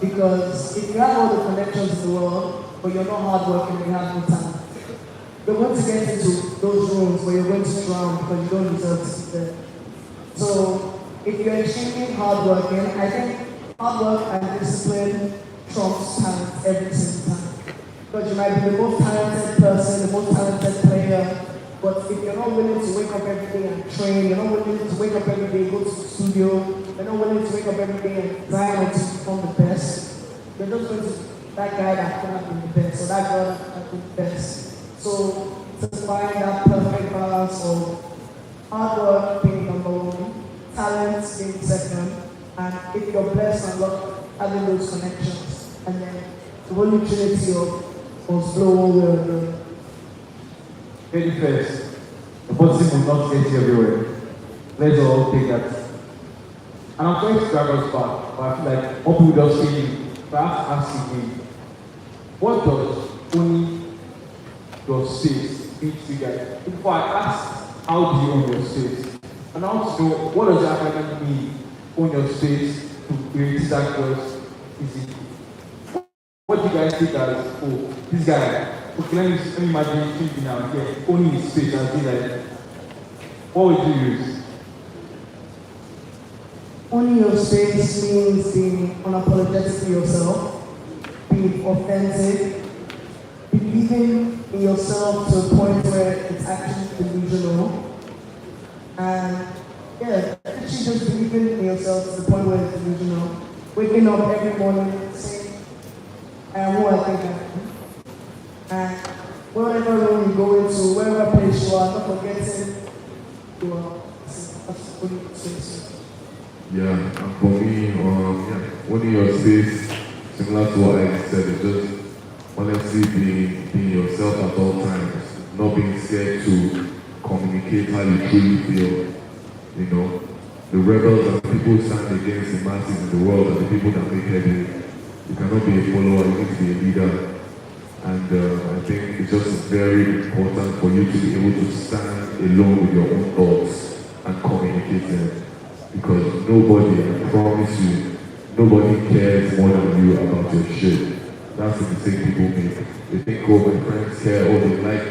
Because if you have all the connections in the world, but you're not hardworking and you have no talent, you're going to get into those rooms where you're going to drown because you don't deserve to be there. So if you're extremely hardworking, I think hard work and discipline trumps talent every single time. Because you might be the most talented person, the most talented player, but if you're not willing to wake up every day and train, you're not willing to wake up every day, go to the studio, you're not willing to wake up every day and grind until you become the best, you're just going to be that guy that cannot be the best, or that girl that cannot be the best. So to find that perfect balance of hard work being number one, talent being second, and if you're blessed and lucky, having those connections, and then the holy trinity of blow one way or the other. Very first, the positive will not get you everywhere. Let's all take that. And I'm going to grab us back, but I feel like what people just saying, perhaps asking me, what does owning your space mean to you guys? Before I ask, how do you own your space? And I want to know, what does that actually mean, own your space, to create that girls easy? What do you guys think as, oh, this guy, okay, let me imagine thinking now, yeah, owning his space and things like that. What would you use? Owning your space means being unapologetic to yourself, being authentic, believing in yourself to a point where it's actually delusional, and yeah, actually just believing in yourself to the point where it's delusional. Waking up every morning saying, I am who I think I am. And wherever room you go into, wherever place you are, not forgetting you are absolutely space. Yeah, and for me, owning your space, similar to what I said, is just honestly being yourself at all times, not being scared to communicate how you truly feel. You know, the rebels and people stand against the masses in the world are the people that make headway. You cannot be a follower, you need to be a leader. And I think it's just very important for you to be able to stand alone with your own thoughts and communicate them. Because nobody, I promise you, nobody cares more than you about your shit. That's the mistake people make. They think, oh, my friends care, oh, they like.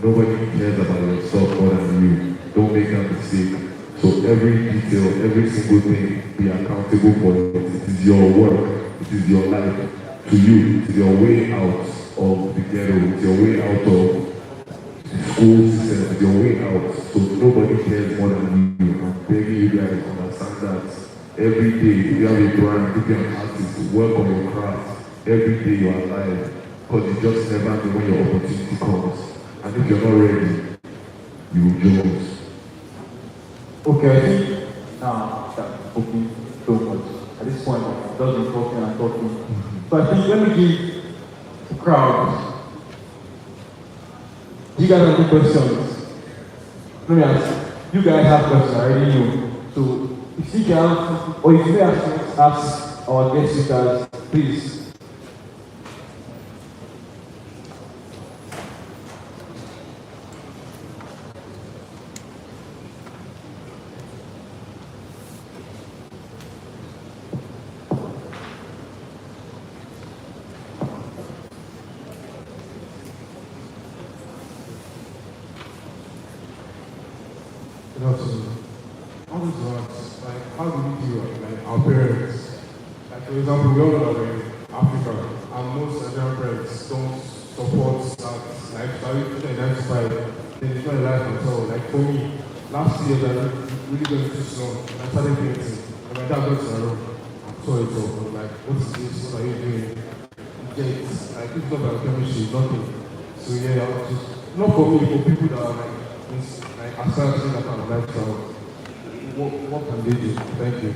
Nobody cares about yourself more than you. Don't make that mistake. So every detail, every single thing, be accountable for it. It is your work. It is your life. To you, it is your way out of the ghetto. It's your way out of the school system. It's your way out. So nobody cares more than you. I'm begging you guys to understand that. Every day, if you have a brand, if you're an artist, work on your craft. Every day you are alive. Because you just never know when your opportunity comes. And if you're not ready, you will jones. Okay, I think now that talking so much. At this point, I've just been talking and talking. So I think let me give the crowd. Do you guys have any questions? Let me ask. You guys have questions, I already know. So if you can, or if you ask our guest speakers, please. Good afternoon. I want to ask, how do we deal with our parents? Like, for example, we all know that we're in Africa, and most Nigerian parents don't support that lifestyle, especially 9 to 5. They enjoy life at all. Like, for me, last year, I really got too slow. I started painting, and my dad went to my room and saw it all. I was like, what is this? What are you doing? I picked up biochemistry, nothing. So, yeah, I was just, not for me, for people that are aside from that kind of lifestyle, what can they do? Thank you.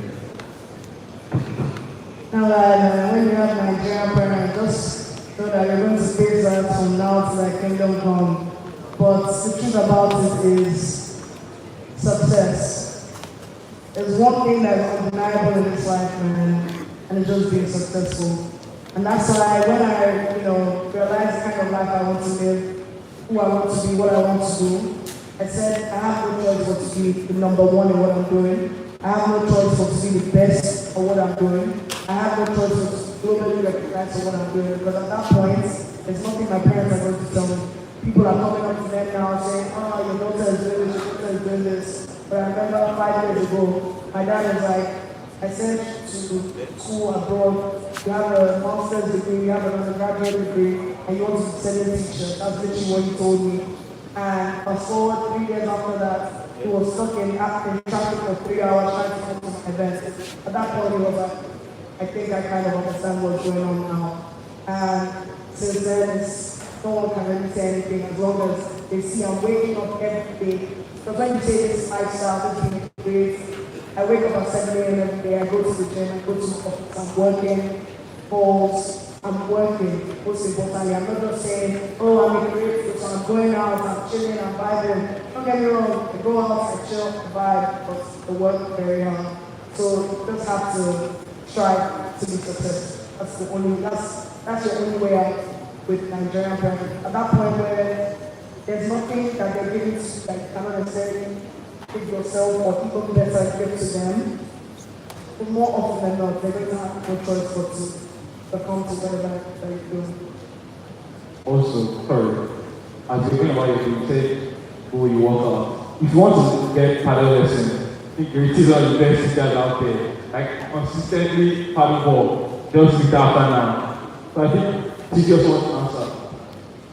Now that when you have Nigerian parents, just know that you're going to face that from now to like kingdom come. But the truth about it is success. There's one thing that's undeniable in this life, man, and it's just being successful. And that's why when I, realized the kind of life I want to live, who I want to be, what I want to do, I said I have no choice but to be the number one in what I'm doing. I have no choice but to be the best for what I'm doing. I have no choice but to globally recognize for what I'm doing, because at that point, there's nothing my parents are going to tell me. People are coming up to them now saying, oh, your daughter is doing this, your daughter is doing this. But I remember 5 years ago, my dad was like, I sent to school abroad, you have a master's degree, you have an undergraduate degree, and you want to be a teacher. That's literally what he told me. And fast forward 3 years after that, he was stuck in traffic for 3 hours trying to come to my event. At that point, he was like, I think I kind of understand what's going on now. And since then, no one can really say anything as long as they see I'm waking up every day. Because when you say this lifestyle, this being great, I wake up at 7 a.m. every day, I go to the gym, I go to the office, I'm working, calls, I'm working. Most importantly, I'm not just saying, oh, I'm a creative, so I'm going out, I'm chilling, I'm vibing. Don't get me wrong, I go out, I chill, I vibe, but the work very hard. So you just have to strive to be successful. That's the only way out with Nigerian parents. At that point where there's nothing that they're giving to you that you cannot necessarily give yourself or people better give to them, but more often than not, they're going to have no choice but to succumb to whatever that you're doing. Also, sorry, as you're thinking about it, you said, oh, you work out. If you want to get paddle lesson, I think creative are the best teachers out there. Like, consistently paddle ball, just with after now. So I think teachers want to answer.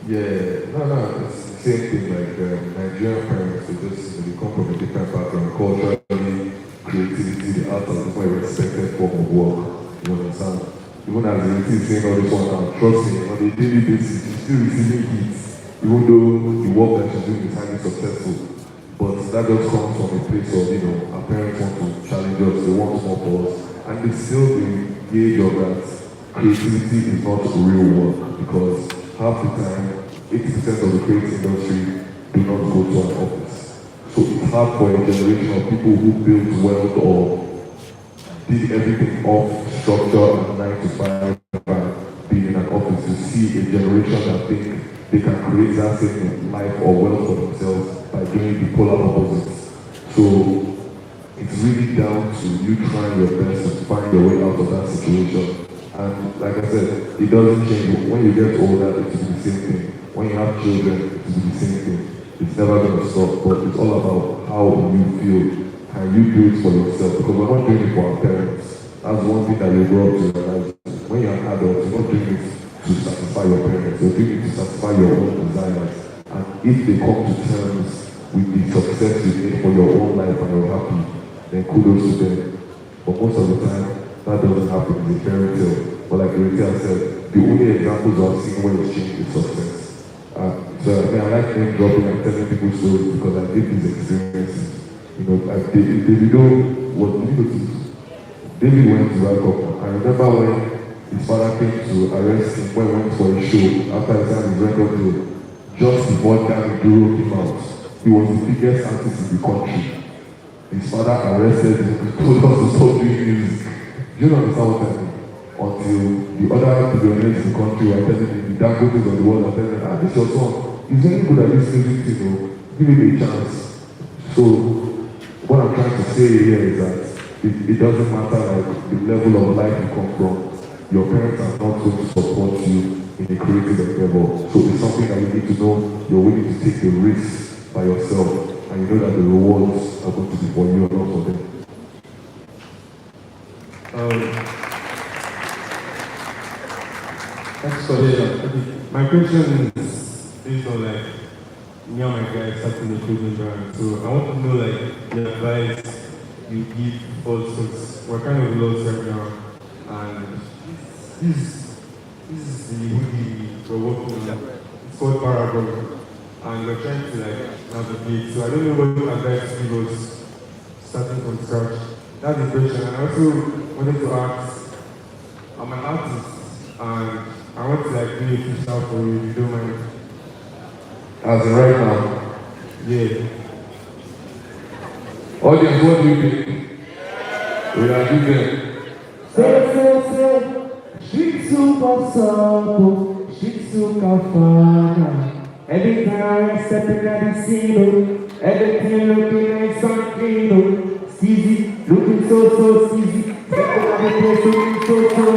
Yeah, no, it's the same thing. Like Nigerian parents, they come from a different background, culturally, creativity, the art is a very respected form of work. You understand? Even as the is saying all this one now, trust me, on a daily basis, she's still receiving hits, even though the work that she's doing is highly successful. But that just comes from a place of, our parents want to challenge us, they want more for us, and they still engage of that creativity is not real work, because half the time, 80% of the creative industry do not go to an office. So it's hard for a generation of people who build wealth or did everything off structure and 9 to 5 and being in an office to see a generation that think they can create that same life or wealth for themselves by doing the polar opposites. So it's really down to you trying your best to find your way out of that situation. And like I said, it doesn't change. When you get older, it will be the same thing. When you have children, it will be the same thing. It's never going to stop, but it's all about how you feel. Can you do it for yourself? Because we're not doing it for our parents. That's one thing that you grow up to realize. When you're an adult, you're not doing it to satisfy your parents. You're doing it to satisfy your own desires. And if they come to terms with the success you made for your own life and you're happy, then kudos to them. But most of the time, that doesn't happen in a fairy tale. But like Rita said, the only examples I've seen where it's changed is success. So I like name dropping and telling people stories because I did these experiences. Like David went to Welcome. I remember when his father came to arrest him when he went for a show after the time he record deal. Just before Dan Duro came out, he was the biggest artist in the country. His father arrested him, told us to stop doing music. You don't understand what I mean? Until the other billionaires in the country were telling him, the Dangotes of the world are telling him, this is your son. He's very good at this music thing, give him a chance. So, what I'm trying to say here is that it doesn't matter like the level of life you come from. Your parents are not going to support you in a creative endeavor. So it's something that you need to know you're willing to take the risk by yourself, and you know that the rewards are going to be for you and not for them. Thanks for that. My question is based on like me and my guys starting the clothing brand. So I want to know like the advice you give us since we're kind of lost right now. And this is the hoodie we're working on. It's called Paragon. And we're trying to like navigate. So I don't know what advice you give us starting from scratch. That's the question. And I also wanted to ask, I'm an artist and I want to like do a freestyle for you if you don't mind. As in right now? Yeah. Audience, what do you think? We are giving. Say, street super soul, street super fun. Every time I step in the scene, everything looking like something, easy. looking so easy. Stepping on the place looking so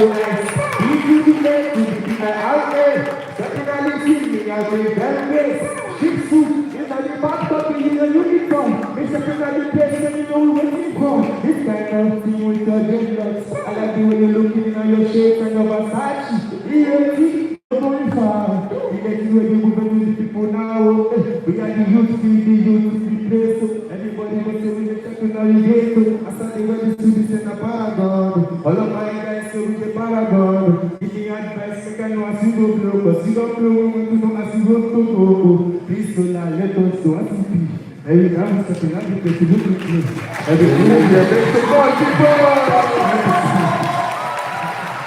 nice. If you be there to be out there, stepping on the scene, I will very nice. Big suit, it's like the back up in your uniform. It's stepping on the place and you know where you're from. This kind of thing with your dreadlocks. I like the way you're looking on your shape and your Versace. ELT, you're going far. You get the way you're moving with the people now. We are the youth, the place. Everybody was saying the technology. I started when the students in the paragon. All of my guys say with the paragon. Give me advice, make I know as you go blow. Cause you don't blow, we want to know as you go. Please don't lie, let us do as you be. Every time I'm stepping out, you get to look at me. Every time you're there to go,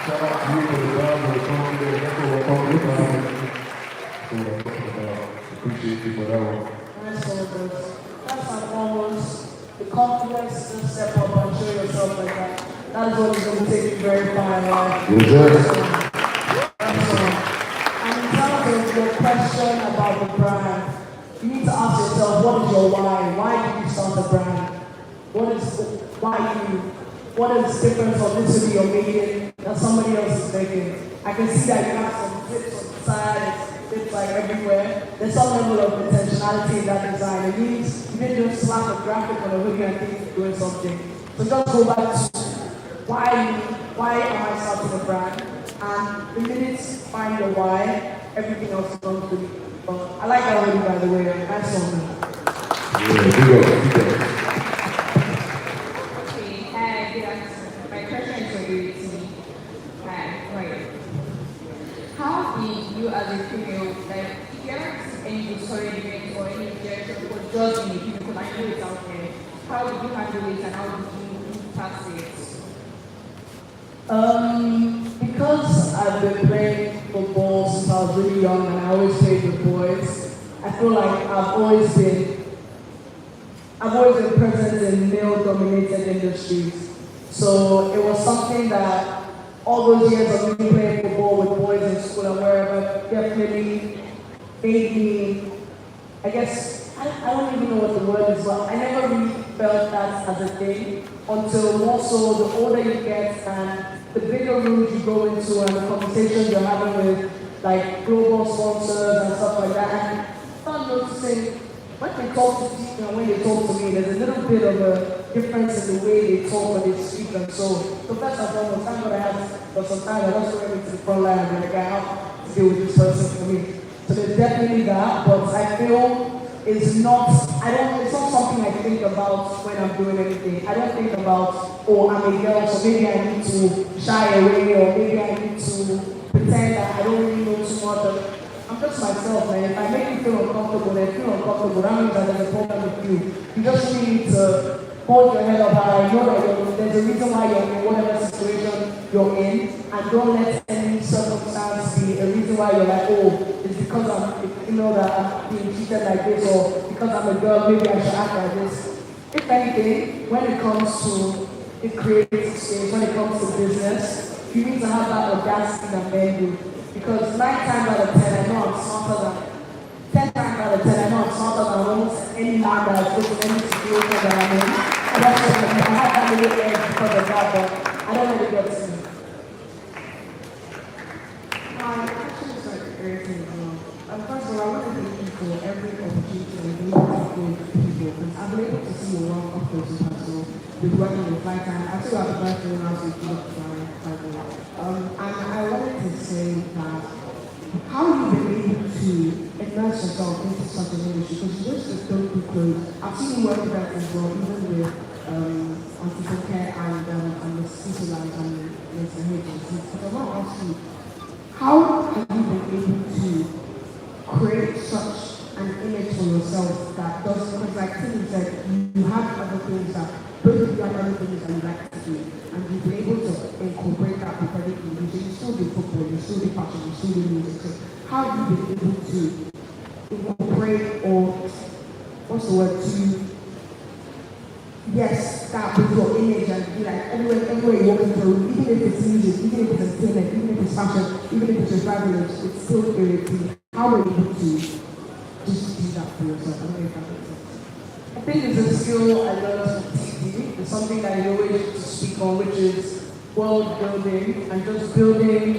Shout out to you for the guys that are coming there. That's what we're calling it. That's what I'm talking about. Appreciate you for that one. Nice celebrate. First and foremost, the confidence to step up and show yourself like that. That is what is going to take you very far in life. Yes, sir. That's all. And in terms of your question about the brand, you need to ask yourself, what is your why? Why did you start the brand? What is different from this video you're making that somebody else is making? I can see that you have some clips on the side, it's like everywhere. There's some level of intentionality in that design. It means you didn't just slap a graphic on a hoodie and think you're doing something. So just go back to why am I starting a brand? And the minute you find your why, everything else comes to you. I like that hoodie, by the way. Nice one. Yeah, big up. Okay, hi, good afternoon. My question is for you, Timmy. Hi, right. How did you as a female, like, if you ever see any discouragement or any rejection or just in the people, I know it's out there, how did you handle it and how did you pass it? Because I've been playing football since I was really young and I always played with boys, I feel like I've always been present in male-dominated industries. So it was something that all those years of me playing football with boys in school and wherever definitely made me, I guess, I don't even know what the word is, but I never really felt that as a thing until more so the older you get and the bigger rooms you go into and the conversations you're having with like global sponsors and stuff like that. And I start noticing when they talk to people and when they talk to me, there's a little bit of a difference in the way they talk when they speak and so first and foremost, thank God I had for some time I was going to the front line and be like, I have to deal with this person for me. So there's definitely that, but I feel it's not something I think about when I'm doing anything. I don't think about, oh, I'm a girl, so maybe I need to shy away, or maybe I need to pretend that I don't really know too much. I'm just myself, man. If I make you feel uncomfortable, then feel uncomfortable. That means that there's a problem with you. You just really need to hold your head up high. Know that there's a reason why you're in whatever situation you're in, and don't let any circumstance be a reason why you're like, oh, it's because that I'm being treated like this, or because I'm a girl, maybe I should act like this. If anything, when it comes to the creative space, when it comes to business, you need to have that audacity and men do. Because 9 times out of 10, I know I'm smarter than 10 times out of 10, I know I'm smarter than almost any man that has put in any situation that I'm in. And that's what I have that little edge because of that, but I don't let it get to me. Actually, it's like very simple. First of all, I want to thank you for every opportunity and being able to go to people. Because I've been able to see your work up close and personal. With working with Flight Time. I still have the best thing now to do and I wanted to say that how you been able to immerse yourself into such an industry, because you just don't do clothes. I've seen you work with that as well, even with anti care and the city life and Mr. Hitchens. But I want to ask you, how have you been able to create such an image for yourself that does, because like Tim said, you have other things that both of you have other things that you like to do, and you've been able to incorporate that with everything. You still do football, you still do fashion, you still do music. So how have you been able to incorporate, or what's the word, to that with your image and be like everywhere you walk into a room, even if it's music, even if it's entertainment, even if it's fashion, even if it's your privilege, it's still irritating. How are you able to just do that for yourself? I don't know if that makes sense. I think it's a skill I learned from TV. It's something that I always used to speak on, which is world building and just building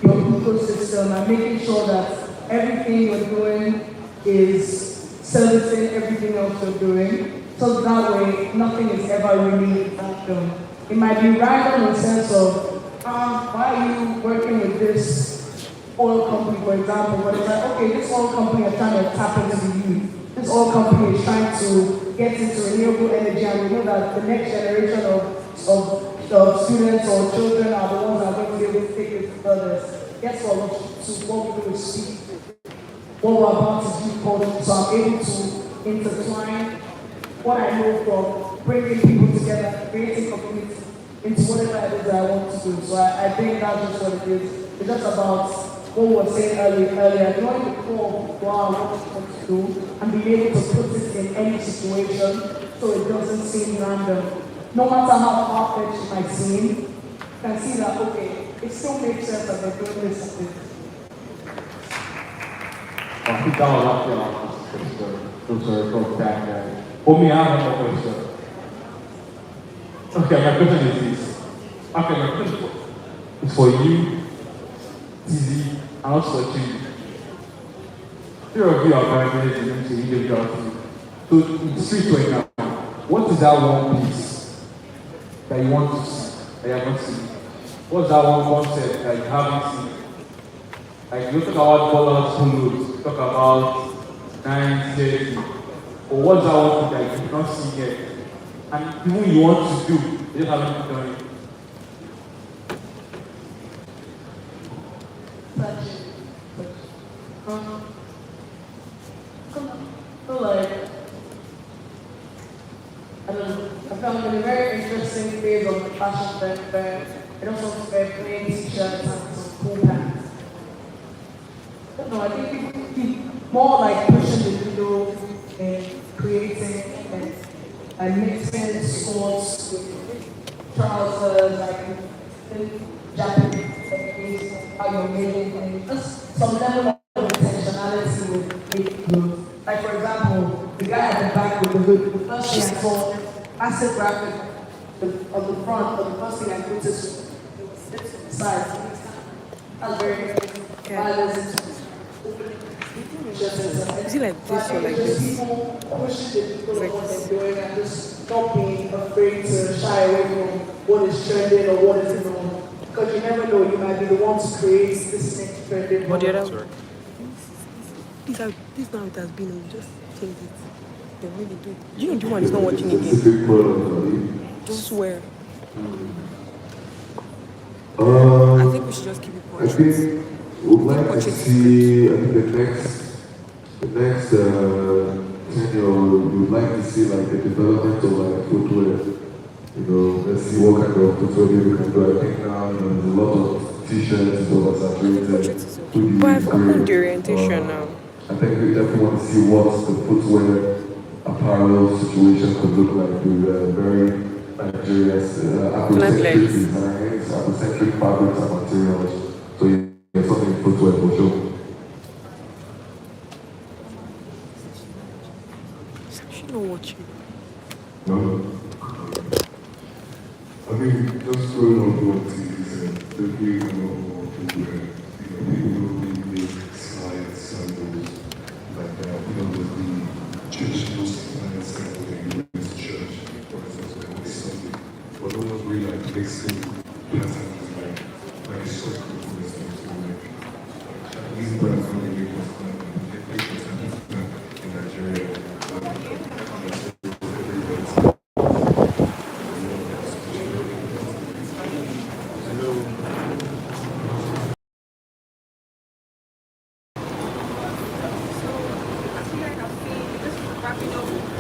your ecosystem and making sure that everything you're doing is servicing everything else you're doing. So that way, nothing is ever really random. It might be random in the sense of, why are you working with this oil company, for example? But it's like, okay, this oil company is trying to tap into the youth. This oil company is trying to get into renewable energy, and we know that the next generation of students or children are the ones that are going to be able to take it further. Guess what? What we do is speak what we're about to do called, so I'm able to intertwine what I know from bringing people together, creating community into whatever it is that I want to do. So I think that's just what it is. It's just about what we were saying earlier, knowing the core of what I want to do and being able to put it in any situation so it doesn't seem random. No matter how far-fetched it might seem, you can see that, okay, it still makes sense that they're doing this and this. I think that was actually our question. Those are from back there. For me, I have one more question. Okay, my question is this. Okay, my question is for you, TZ, and also for you. Few of you are graduates and going to individuality. So, in street right now, what is that one piece that you want to see, that you have not seen? What's that one concept that you haven't seen? Like, you talk about ballers, polos, talk about 930, or what's that one thing that you've not seen yet? And even you want to do, you just haven't done it. I feel like, I don't know, I found it a very interesting phase of the fashion fair. And also plain t-shirts and some cool pants. I don't know, I think people more like pushing the needle and creating and mixing sports with trousers, like Japanese, how you're making things. Just some level of intentionality with making clothes. Like for example, the guy at the back with the hood, the first thing I saw, acid graphic on the front, but the first thing I noticed was the side. That's very violent. Is it like this or like this? People pushing the people of what they're doing and just not being afraid to shy away from what is trending or what is known. Because you never know, you might be the one to create this next trending. But the other, this now it has been, we just change it. They really do. You know, the one is not watching It's a again. big problem. Just swear. Uh, I think we should just keep it I portrait. think we'd like to see, I think the next 10 year we would like to see like the development of like footwear. You know, let's see what kind of footwear we can do. I think now, you know, there's a lot of t-shirts, it's oversaturated, hoodies, But I've gotten the great. orientation now. I think we definitely want to see what the footwear apparel situation could look like with very Nigeria's Afrocentric designs, Afrocentric fabrics and materials. So yeah, something in footwear for sure. She not watching. No. I mean, just going on to what he said, definitely more people, people who really make slides, symbols, like that, the traditional slides that they use in church, for example, on Sunday, but no one really like mixing patterns like a circle, for instance, or like Chinese brands really make patterns in Nigeria. Wrapping up